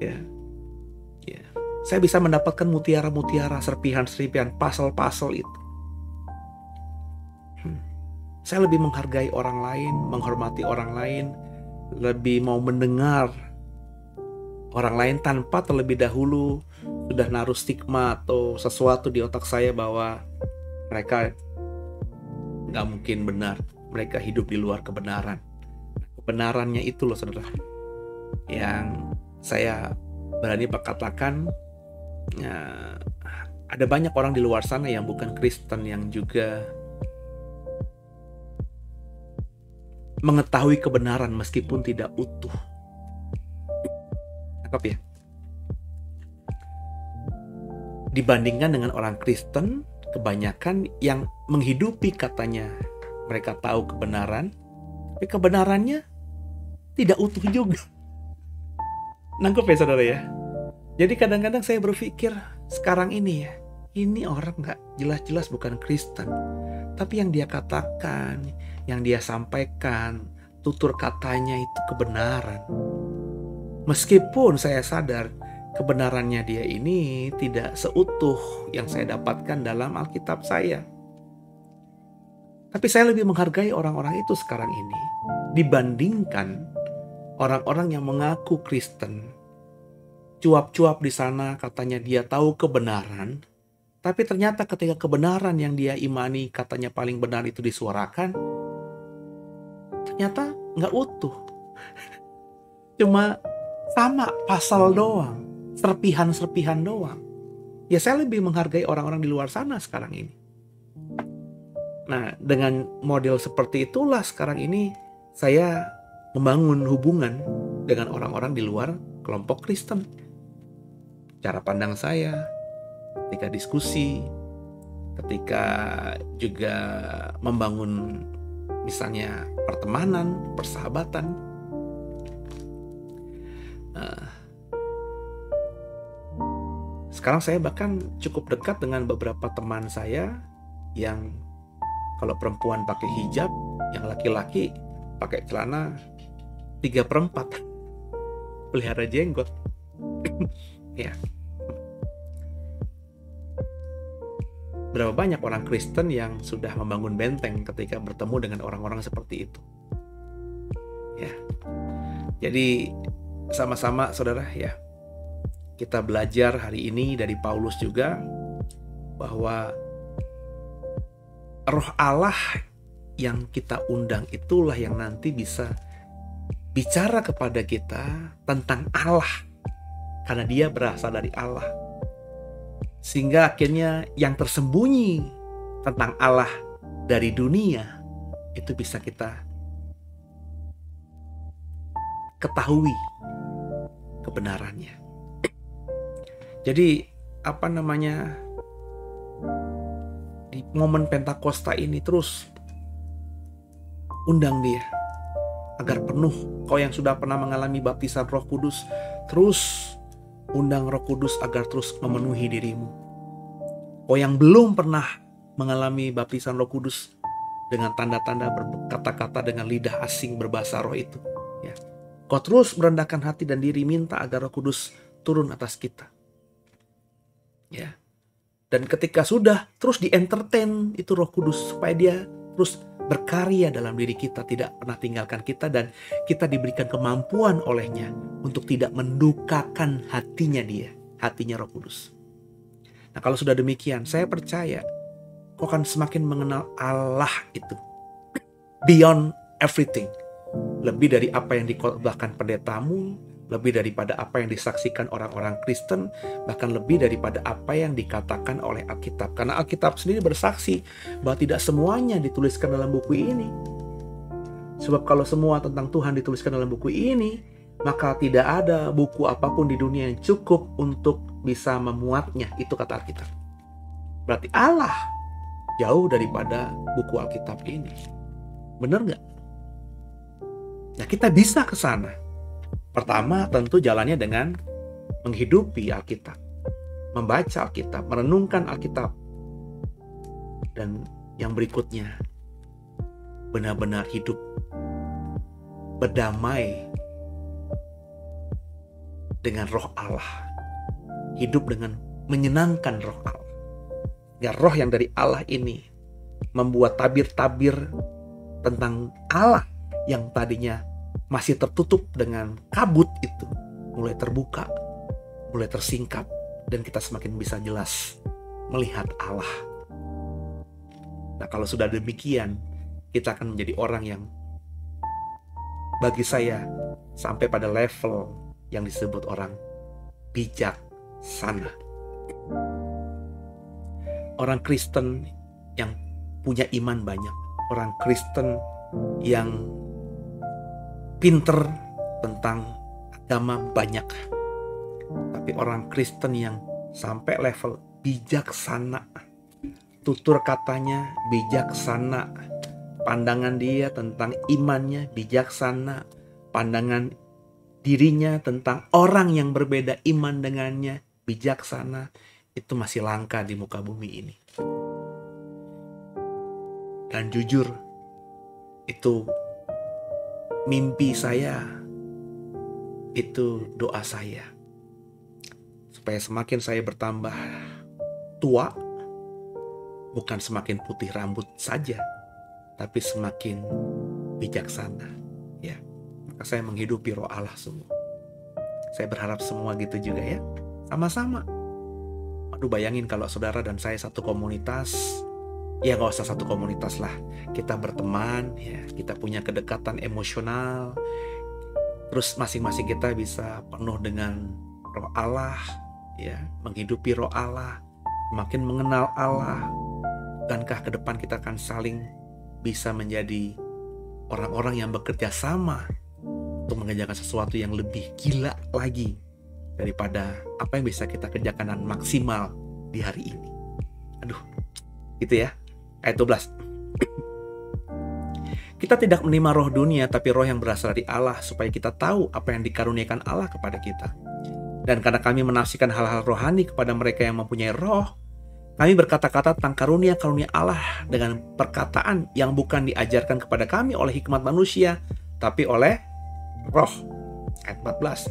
Ya. Saya bisa mendapatkan mutiara-mutiara, serpihan-serpihan, puzzle-puzzle itu. Saya lebih menghargai orang lain, menghormati orang lain, lebih mau mendengar orang lain tanpa terlebih dahulu sudah naruh stigma atau sesuatu di otak saya bahwa mereka nggak mungkin benar, mereka hidup di luar kebenaran. Kebenarannya itu loh, saudara, yang saya berani berkatakan. Ya, ada banyak orang di luar sana yang bukan Kristen yang juga mengetahui kebenaran meskipun tidak utuh. Cakep ya? Dibandingkan dengan orang Kristen, kebanyakan yang menghidupi katanya mereka tahu kebenaran, tapi kebenarannya tidak utuh juga. Nangkep ya, saudara ya? Jadi kadang-kadang saya berpikir sekarang ini ya, ini orang gak jelas-jelas bukan Kristen, tapi yang dia katakan, yang dia sampaikan, tutur katanya itu kebenaran. Meskipun saya sadar kebenarannya dia ini tidak seutuh yang saya dapatkan dalam Alkitab saya. Tapi saya lebih menghargai orang-orang itu sekarang ini dibandingkan orang-orang yang mengaku Kristen cuap-cuap di sana, katanya dia tahu kebenaran, tapi ternyata ketika kebenaran yang dia imani katanya paling benar itu disuarakan, ternyata nggak utuh. Cuma sama pasal doang, serpihan-serpihan doang. Ya saya lebih menghargai orang-orang di luar sana sekarang ini. Nah, dengan model seperti itulah sekarang ini saya membangun hubungan dengan orang-orang di luar kelompok Kristen. Cara pandang saya ketika diskusi, ketika juga membangun misalnya pertemanan, persahabatan. Sekarang saya bahkan cukup dekat dengan beberapa teman saya yang kalau perempuan pakai hijab, yang laki-laki pakai celana 3/4, pelihara jenggot. Ya. Berapa banyak orang Kristen yang sudah membangun benteng ketika bertemu dengan orang-orang seperti itu. Ya. Jadi sama-sama saudara ya, kita belajar hari ini dari Paulus juga bahwa Roh Allah yang kita undang itulah yang nanti bisa bicara kepada kita tentang Allah, karena dia berasal dari Allah. Sehingga akhirnya yang tersembunyi tentang Allah dari dunia itu bisa kita ketahui kebenarannya. Jadi di momen Pentakosta ini terus undang dia agar penuh. Kau yang sudah pernah mengalami baptisan Roh Kudus, terus undang Roh Kudus agar terus memenuhi dirimu. Kau yang belum pernah mengalami baptisan Roh Kudus dengan tanda-tanda berkata-kata dengan lidah asing berbahasa roh itu, ya. Kau terus merendahkan hati dan diri, minta agar Roh Kudus turun atas kita. Ya. Dan ketika sudah, terus di-entertain itu Roh Kudus supaya dia terus berkarya dalam diri kita, tidak pernah tinggalkan kita, dan kita diberikan kemampuan olehnya untuk tidak mendukakan hatinya Roh Kudus. Nah, kalau sudah demikian, saya percaya kau akan semakin mengenal Allah itu beyond everything, lebih dari apa yang dikhotbahkan pendetamu, lebih daripada apa yang disaksikan orang-orang Kristen, bahkan lebih daripada apa yang dikatakan oleh Alkitab. Karena Alkitab sendiri bersaksi bahwa tidak semuanya dituliskan dalam buku ini. Sebab kalau semua tentang Tuhan dituliskan dalam buku ini, maka tidak ada buku apapun di dunia yang cukup untuk bisa memuatnya. Itu kata Alkitab. Berarti Allah jauh daripada buku Alkitab ini. Benar nggak? Nah, kita bisa ke sana. Pertama, tentu jalannya dengan menghidupi Alkitab, membaca Alkitab, merenungkan Alkitab. Dan yang berikutnya, benar-benar hidup berdamai dengan Roh Allah. Hidup dengan menyenangkan Roh Allah. Ya, roh yang dari Allah ini membuat tabir-tabir tentang Allah yang tadinya masih tertutup dengan kabut itu mulai terbuka, mulai tersingkap, dan kita semakin bisa jelas melihat Allah. Nah, kalau sudah demikian, kita akan menjadi orang yang bagi saya sampai pada level yang disebut orang bijaksana. Orang Kristen yang punya iman banyak, orang Kristen yang pinter tentang agama banyak, tapi orang Kristen yang sampai level bijaksana, tutur katanya bijaksana, pandangan dia tentang imannya bijaksana, pandangan dirinya tentang orang yang berbeda iman dengannya bijaksana, itu masih langka di muka bumi ini. Dan jujur, itu mimpi saya, itu doa saya, supaya semakin saya bertambah tua, bukan semakin putih rambut saja, tapi semakin bijaksana. Ya, maka saya menghidupi Roh Allah semua. Saya berharap semua gitu juga ya. Sama-sama. Aduh, bayangin kalau saudara dan saya satu komunitas. Ya gak usah satu komunitas lah. Kita berteman, ya, kita punya kedekatan emosional. Terus masing-masing kita bisa penuh dengan Roh Allah, ya, menghidupi Roh Allah, makin mengenal Allah. Bukankah ke depan kita akan saling bisa menjadi orang-orang yang bekerja sama untuk mengerjakan sesuatu yang lebih gila lagi daripada apa yang bisa kita kerjakan dan maksimal di hari ini. Aduh, gitu ya. Ayat 12. Kita tidak menerima roh dunia, tapi roh yang berasal dari Allah, supaya kita tahu apa yang dikaruniakan Allah kepada kita. Dan karena kami menafsirkan hal-hal rohani kepada mereka yang mempunyai roh, kami berkata-kata tentang karunia-karunia Allah dengan perkataan yang bukan diajarkan kepada kami oleh hikmat manusia, tapi oleh roh. Ayat 14.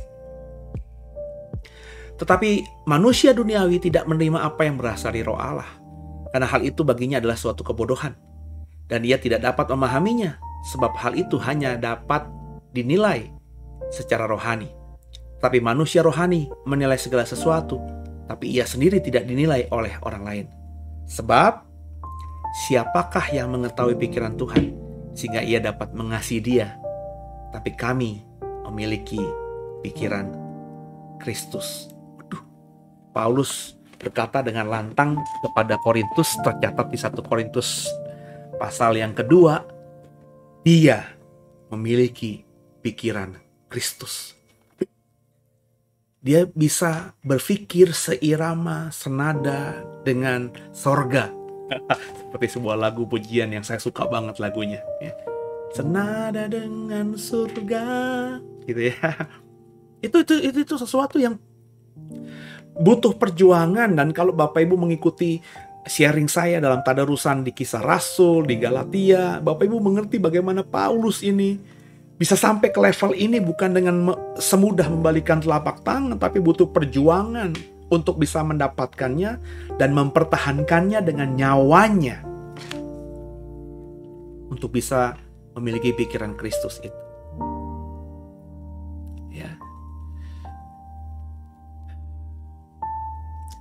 Tetapi manusia duniawi tidak menerima apa yang berasal dari roh Allah, karena hal itu baginya adalah suatu kebodohan, dan ia tidak dapat memahaminya, sebab hal itu hanya dapat dinilai secara rohani. Tapi manusia rohani menilai segala sesuatu, tapi ia sendiri tidak dinilai oleh orang lain. Sebab siapakah yang mengetahui pikiran Tuhan sehingga ia dapat mengasihi dia? Tapi kami memiliki pikiran Kristus. Waduh, Paulus berkata dengan lantang kepada Korintus, tercatat di 1 Korintus pasal yang kedua, dia memiliki pikiran Kristus. Dia bisa berpikir seirama, senada dengan sorga. Seperti sebuah lagu pujian yang saya suka banget lagunya, ya. Senada dengan surga, gitu ya. Itu sesuatu yang butuh perjuangan. Dan kalau Bapak Ibu mengikuti sharing saya dalam tadarusan di Kisah Rasul, di Galatia, Bapak Ibu mengerti bagaimana Paulus ini bisa sampai ke level ini bukan dengan semudah membalikan telapak tangan, tapi butuh perjuangan untuk bisa mendapatkannya dan mempertahankannya dengan nyawanya untuk bisa memiliki pikiran Kristus itu. Ya.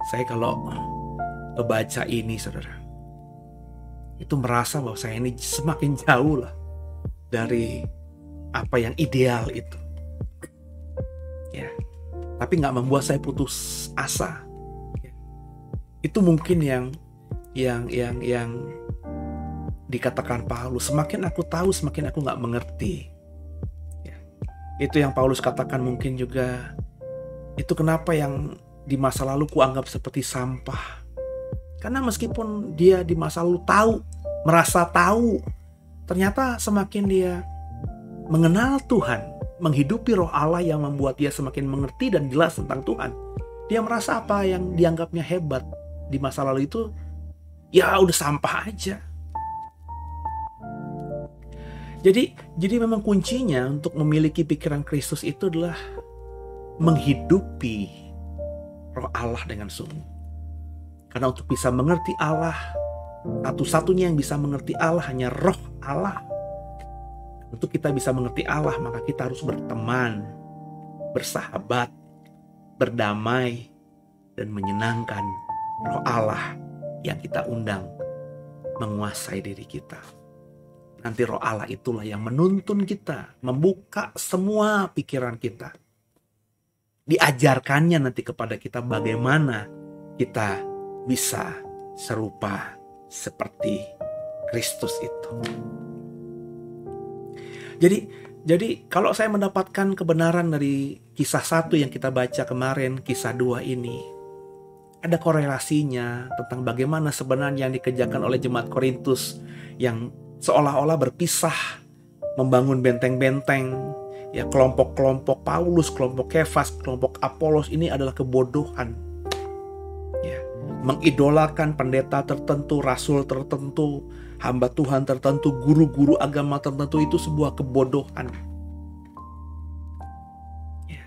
Saya kalau membaca ini, saudara, itu merasa bahwa saya ini semakin jauh lah dari apa yang ideal itu. Ya. Tapi nggak membuat saya putus asa. Ya. Itu mungkin yang dikatakan Paulus, semakin aku tahu, semakin aku nggak mengerti. Ya. Itu yang Paulus katakan mungkin juga, itu kenapa yang di masa lalu kuanggap seperti sampah. Karena meskipun dia di masa lalu tahu, merasa tahu, ternyata semakin dia mengenal Tuhan, menghidupi Roh Allah yang membuat dia semakin mengerti dan jelas tentang Tuhan, dia merasa apa yang dianggapnya hebat di masa lalu itu, ya udah sampah aja. Jadi memang kuncinya untuk memiliki pikiran Kristus itu adalah menghidupi Roh Allah dengan sungguh. Karena untuk bisa mengerti Allah, satu-satunya yang bisa mengerti Allah hanya Roh Allah. Untuk kita bisa mengerti Allah, maka kita harus berteman, bersahabat, berdamai, dan menyenangkan Roh Allah yang kita undang menguasai diri kita. Nanti Roh Allah itulah yang menuntun kita, membuka semua pikiran kita. Diajarkannya nanti kepada kita bagaimana kita bisa serupa seperti Kristus itu. Jadi kalau saya mendapatkan kebenaran dari kisah 1 yang kita baca kemarin, kisah 2 ini, ada korelasinya tentang bagaimana sebenarnya yang dikerjakan oleh jemaat Korintus yang seolah-olah berpisah, membangun benteng-benteng, ya, kelompok-kelompok Paulus, kelompok Kefas, kelompok Apolos, ini adalah kebodohan. Ya, mengidolakan pendeta tertentu, rasul tertentu, hamba Tuhan tertentu, guru-guru agama tertentu, itu sebuah kebodohan. Ya.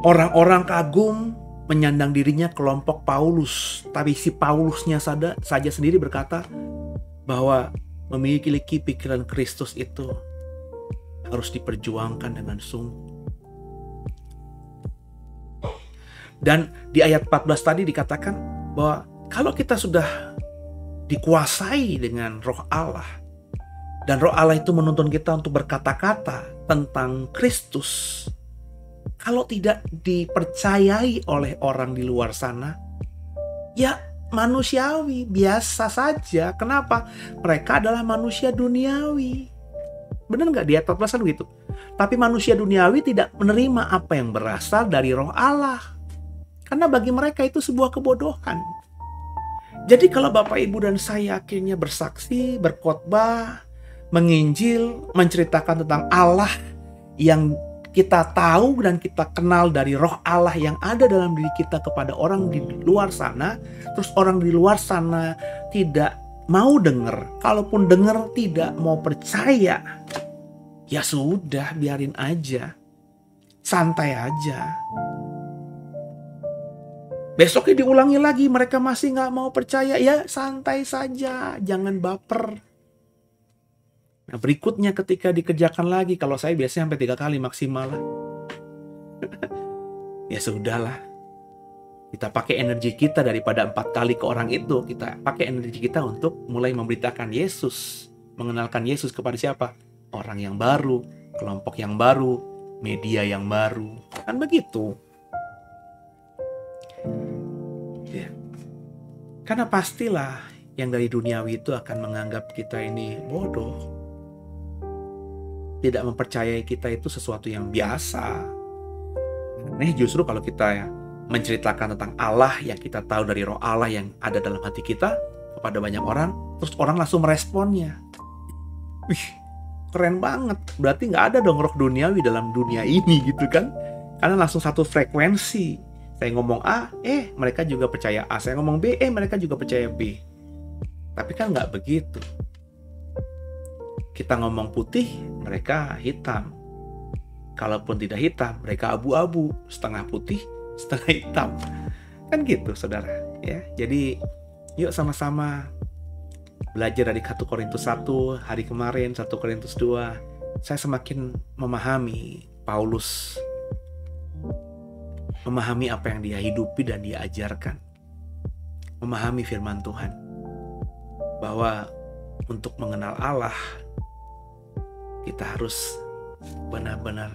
Orang-orang kagum menyandang dirinya kelompok Paulus, tapi si Paulusnya saja sendiri berkata bahwa memiliki pikiran Kristus itu harus diperjuangkan dengan sungguh. Dan di ayat 14 tadi dikatakan bahwa kalau kita sudah dikuasai dengan Roh Allah, dan Roh Allah itu menuntun kita untuk berkata-kata tentang Kristus, kalau tidak dipercayai oleh orang di luar sana, ya manusiawi, biasa saja. Kenapa? Mereka adalah manusia duniawi. Benar nggak di ayat 14 kan begitu? Tapi manusia duniawi tidak menerima apa yang berasal dari Roh Allah. Karena bagi mereka itu sebuah kebodohan. Jadi kalau Bapak, Ibu, dan saya akhirnya bersaksi, berkhotbah, menginjil, menceritakan tentang Allah yang kita tahu dan kita kenal dari Roh Allah yang ada dalam diri kita kepada orang di luar sana, terus orang di luar sana tidak mau dengar, kalaupun dengar tidak mau percaya, ya sudah, biarin aja, santai aja. Besoknya diulangi lagi, mereka masih nggak mau percaya, ya santai saja, jangan baper. Nah, berikutnya ketika dikerjakan lagi, kalau saya biasanya sampai 3 kali maksimal lah. Ya sudahlah, kita pakai energi kita daripada 4 kali ke orang itu, kita pakai energi kita untuk mulai memberitakan Yesus, mengenalkan Yesus kepada siapa? Orang yang baru, kelompok yang baru, media yang baru, kan begitu. Ya. Karena pastilah yang dari duniawi itu akan menganggap kita ini bodoh, tidak mempercayai kita itu sesuatu yang biasa. Aneh justru kalau kita menceritakan tentang Allah yang kita tahu dari Roh Allah yang ada dalam hati kita kepada banyak orang, terus orang langsung meresponnya. Wih, keren banget. Berarti nggak ada dong roh duniawi dalam dunia ini gitu kan? Karena langsung satu frekuensi. Saya ngomong A, mereka juga percaya A. Saya ngomong B, mereka juga percaya B. Tapi kan nggak begitu. Kita ngomong putih, mereka hitam. Kalaupun tidak hitam, mereka abu-abu, setengah putih, setengah hitam. Kan gitu, saudara. Ya, jadi yuk sama-sama belajar dari 1 Korintus 1 hari kemarin, 1 Korintus 2. Saya semakin memahami Paulus, memahami apa yang dia hidupi dan dia ajarkan, memahami firman Tuhan, bahwa untuk mengenal Allah kita harus benar-benar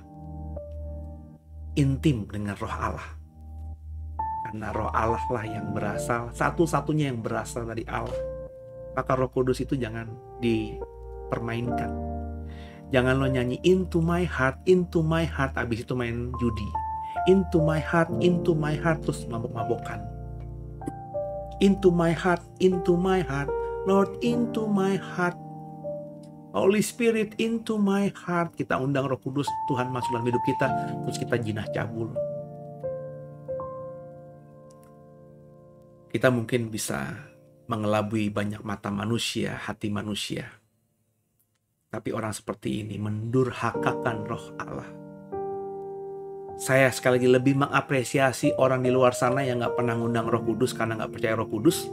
intim dengan Roh Allah, karena Roh Allah lah yang berasal, satu-satunya yang berasal dari Allah. Maka Roh Kudus itu jangan dipermainkan. Jangan lo nyanyi into my heart, abis itu main judi. Into my heart, terus mabok-mabokan. Into my heart, Lord, into my heart. Holy Spirit, into my heart. Kita undang Roh Kudus, Tuhan masuk dalam hidup kita, terus kita jinah cabul. Kita mungkin bisa mengelabui banyak mata manusia, hati manusia. Tapi orang seperti ini mendurhakakan Roh Allah. Saya sekali lagi lebih mengapresiasi orang di luar sana yang gak pernah ngundang Roh Kudus karena gak percaya Roh Kudus,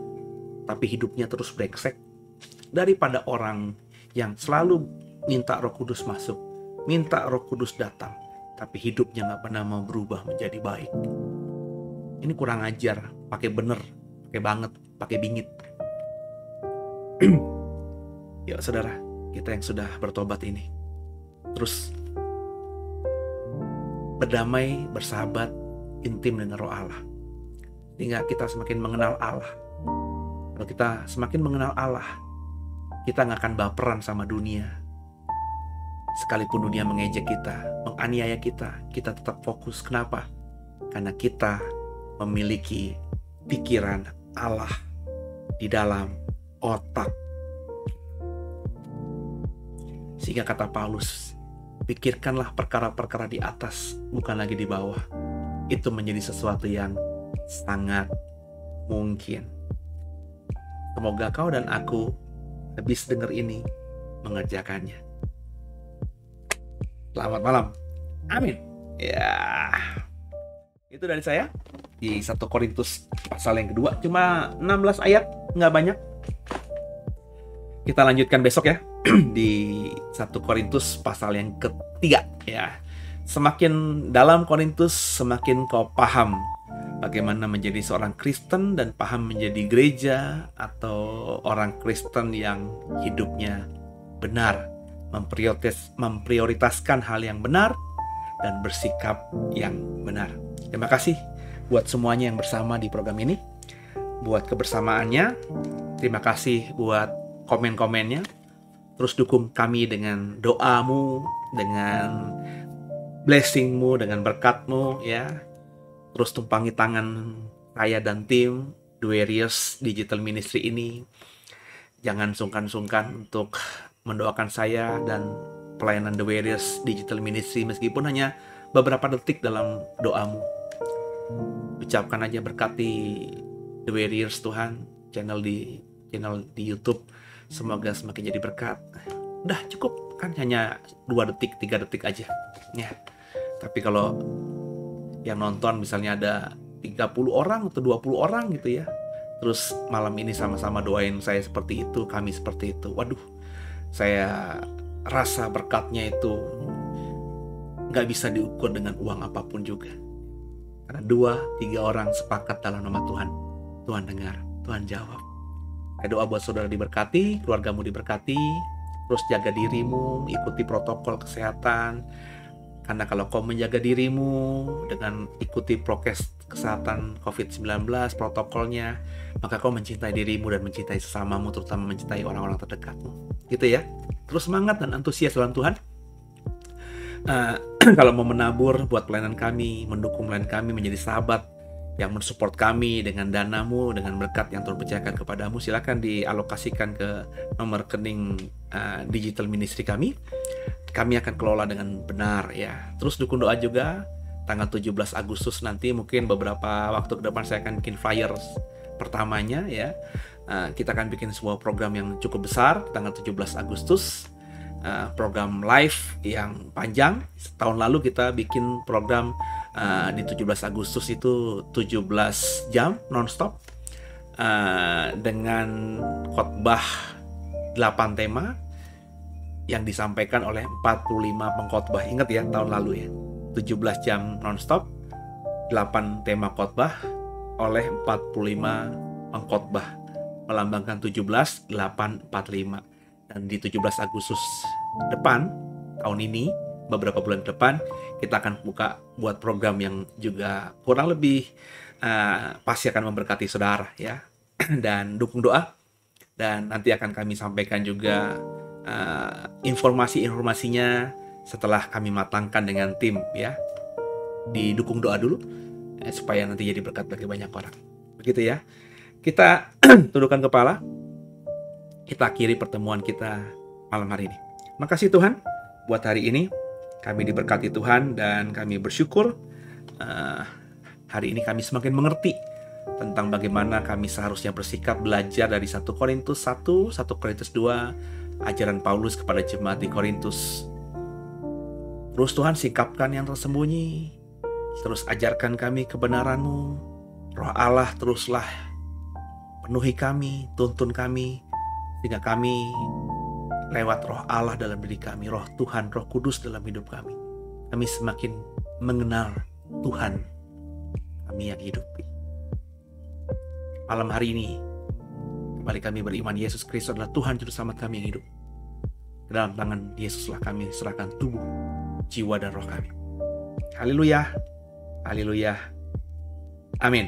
tapi hidupnya terus brengsek, daripada orang yang selalu minta Roh Kudus masuk, minta Roh Kudus datang, tapi hidupnya gak pernah mau berubah menjadi baik. Ini kurang ajar, pakai bener, pakai banget, pakai bingit. Yuk saudara, kita yang sudah bertobat ini terus berdamai, bersahabat, intim dengan Roh Allah, sehingga kita semakin mengenal Allah. Kalau kita semakin mengenal Allah, kita gak akan baperan sama dunia. Sekalipun dunia mengejek kita, menganiaya kita, kita tetap fokus. Kenapa? Karena kita memiliki pikiran Allah di dalam otak. Sehingga kata Paulus, pikirkanlah perkara-perkara di atas, bukan lagi di bawah. Itu menjadi sesuatu yang sangat mungkin. Semoga kau dan aku habis dengar ini mengerjakannya. Selamat malam. Amin. Ya. Itu dari saya di 1 Korintus pasal yang kedua, cuma 16 ayat, nggak banyak. Kita lanjutkan besok ya. di 1 Korintus pasal yang ketiga ya. Semakin dalam Korintus, semakin kau paham bagaimana menjadi seorang Kristen dan paham menjadi gereja atau orang Kristen yang hidupnya benar, memprioritaskan hal yang benar dan bersikap yang benar. Terima kasih buat semuanya yang bersama di program ini, buat kebersamaannya. Terima kasih buat komen-komennya. Terus dukung kami dengan doamu, dengan blessingmu, dengan berkatmu ya. Terus tumpangi tangan saya dan tim The Warriors Digital Ministry ini. Jangan sungkan-sungkan untuk mendoakan saya dan pelayanan The Warriors Digital Ministry meskipun hanya beberapa detik dalam doamu. Ucapkan aja, berkati The Warriors Tuhan, channel di YouTube. Semoga semakin jadi berkat. Udah cukup kan, hanya 2 detik, 3 detik aja ya. Tapi kalau yang nonton misalnya ada 30 orang atau 20 orang gitu ya, terus malam ini sama-sama doain saya seperti itu, kami seperti itu, waduh, saya rasa berkatnya itu gak bisa diukur dengan uang apapun juga. Karena 2-3 orang sepakat dalam nama Tuhan, Tuhan dengar, Tuhan jawab. Saya doa buat saudara diberkati, keluargamu diberkati. Terus jaga dirimu, ikuti protokol kesehatan. Karena kalau kau menjaga dirimu dengan ikuti prokes kesehatan COVID-19, protokolnya, maka kau mencintai dirimu dan mencintai sesamamu, terutama mencintai orang-orang terdekatmu. Gitu ya. Terus semangat dan antusias dalam Tuhan. Kalau mau menabur buat pelayanan kami, mendukung pelayanan kami, menjadi sahabat yang mensupport kami dengan danamu, dengan berkat yang Tuhan percayakan kepadamu, silakan dialokasikan ke nomor rekening digital ministry kami. Kami akan kelola dengan benar ya. Terus dukung doa juga. Tanggal 17 Agustus nanti, mungkin beberapa waktu ke depan saya akan bikin flyers pertamanya ya. Kita akan bikin sebuah program yang cukup besar tanggal 17 Agustus. Program live yang panjang. Tahun lalu kita bikin program di 17 Agustus itu 17 jam non-stop dengan khotbah 8 tema yang disampaikan oleh 45 pengkhotbah. Ingat ya, tahun lalu ya, 17 jam non-stop, 8 tema khotbah oleh 45 pengkhotbah, melambangkan 17, 8, 45. Dan di 17 Agustus depan, tahun ini, beberapa bulan depan, kita akan buka buat program yang juga kurang lebih pasti akan memberkati saudara ya. Dan dukung doa, dan nanti akan kami sampaikan juga informasi-informasinya setelah kami matangkan dengan tim ya. Didukung doa dulu supaya nanti jadi berkat bagi banyak orang. Begitu ya. Kita tundukkan kepala. Kita akhiri pertemuan kita malam hari ini. Makasih Tuhan buat hari ini. Kami diberkati Tuhan dan kami bersyukur hari ini kami semakin mengerti tentang bagaimana kami seharusnya bersikap, belajar dari 1 Korintus 1, 1 Korintus 2, ajaran Paulus kepada jemaat di Korintus. Terus Tuhan sikapkan yang tersembunyi. Terus ajarkan kami kebenaran-Mu. Roh Allah teruslah penuhi kami, tuntun kami, sehingga kami lewat Roh Allah dalam diri kami, Roh Tuhan, Roh Kudus dalam hidup kami, kami semakin mengenal Tuhan kami yang hidup. Malam hari ini kembali kami beriman Yesus Kristus adalah Tuhan Juru Selamat kami yang hidup. Ke dalam tangan Yesuslah kami serahkan tubuh, jiwa, dan roh kami. Haleluya, haleluya, amin.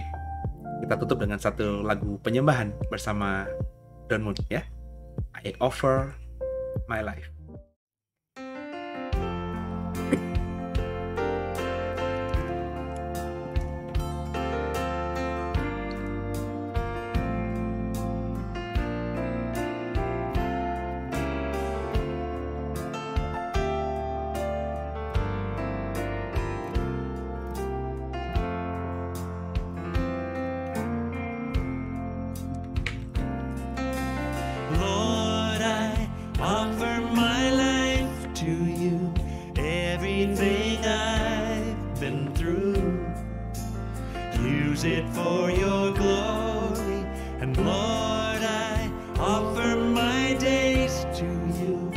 Kita tutup dengan satu lagu penyembahan bersama Don Moon ya. I offer my life. It for your glory, and Lord, I offer my days to you.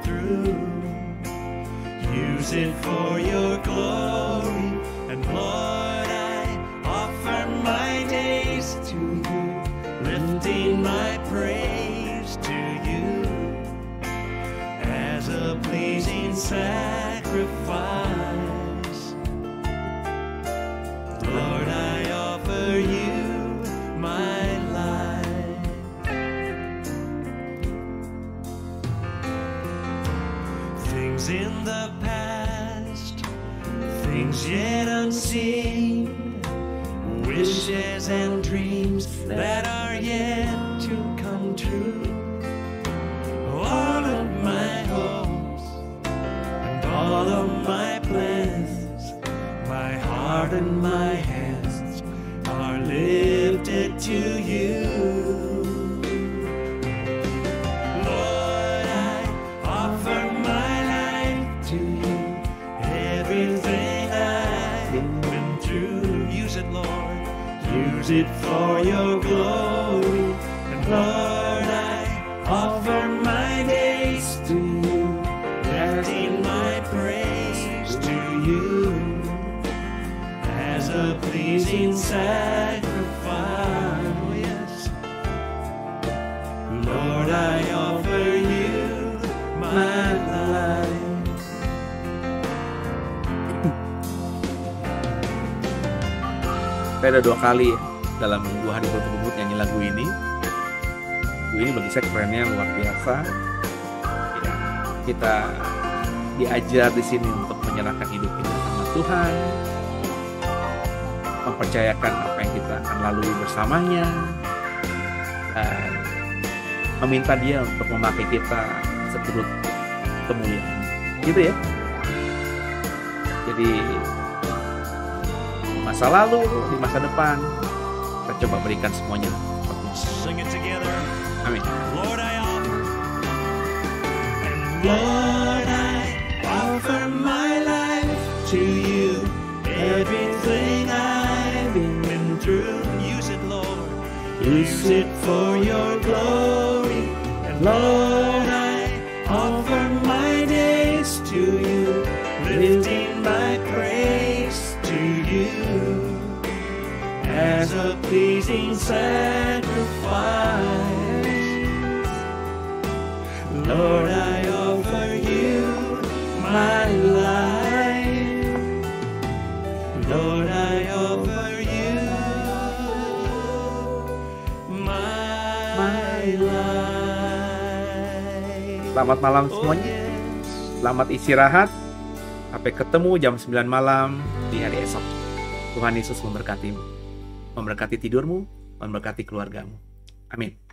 through. Use it for your glory, and Lord, I offer my days to you, lifting my praise to you as a pleasing sacrifice. Lord, I offer you my life. Things in the past, things yet unseen, wishes and dreams that are yet to come true. All of my hopes and all of my plans, my heart and my hands are lifted to you. Lord, I offer my life to you, everything I've been through. Use it, Lord, use it for your glory. And Lord, I offer my days to you, lifting my praise to you as a pleasing sacrifice. Oh, yes. Lord, I offer you my life. Saya ada 2 kali ya, dalam 2 hari berturut-turut nyanyi lagu ini. Lagu ini bagi saya kerennya luar biasa. Ya, kita diajar di sini untuk menyerahkan hidup kita sama Tuhan, mempercayakan apa yang kita akan lalui bersamanya, dan meminta Dia untuk memakai kita seturut kemuliaan. Gitu ya. Jadi masa lalu, di masa depan, kita coba berikan semuanya. Sing it together. Amin. Lord, I offer, and Lord, I offer my life to you, everything I've been through. Use it, Lord, use it for your glory. And Lord, I offer my days to you, lifting my praise to you as a pleasing sacrifice. Lord, I offer you my life. Lord, I offer you my life. Selamat malam semuanya. Oh, yes. Selamat istirahat. Sampai ketemu jam 9 malam di hari esok. Tuhan Yesus memberkatimu. Memberkati tidurmu, memberkati keluargamu. Amin.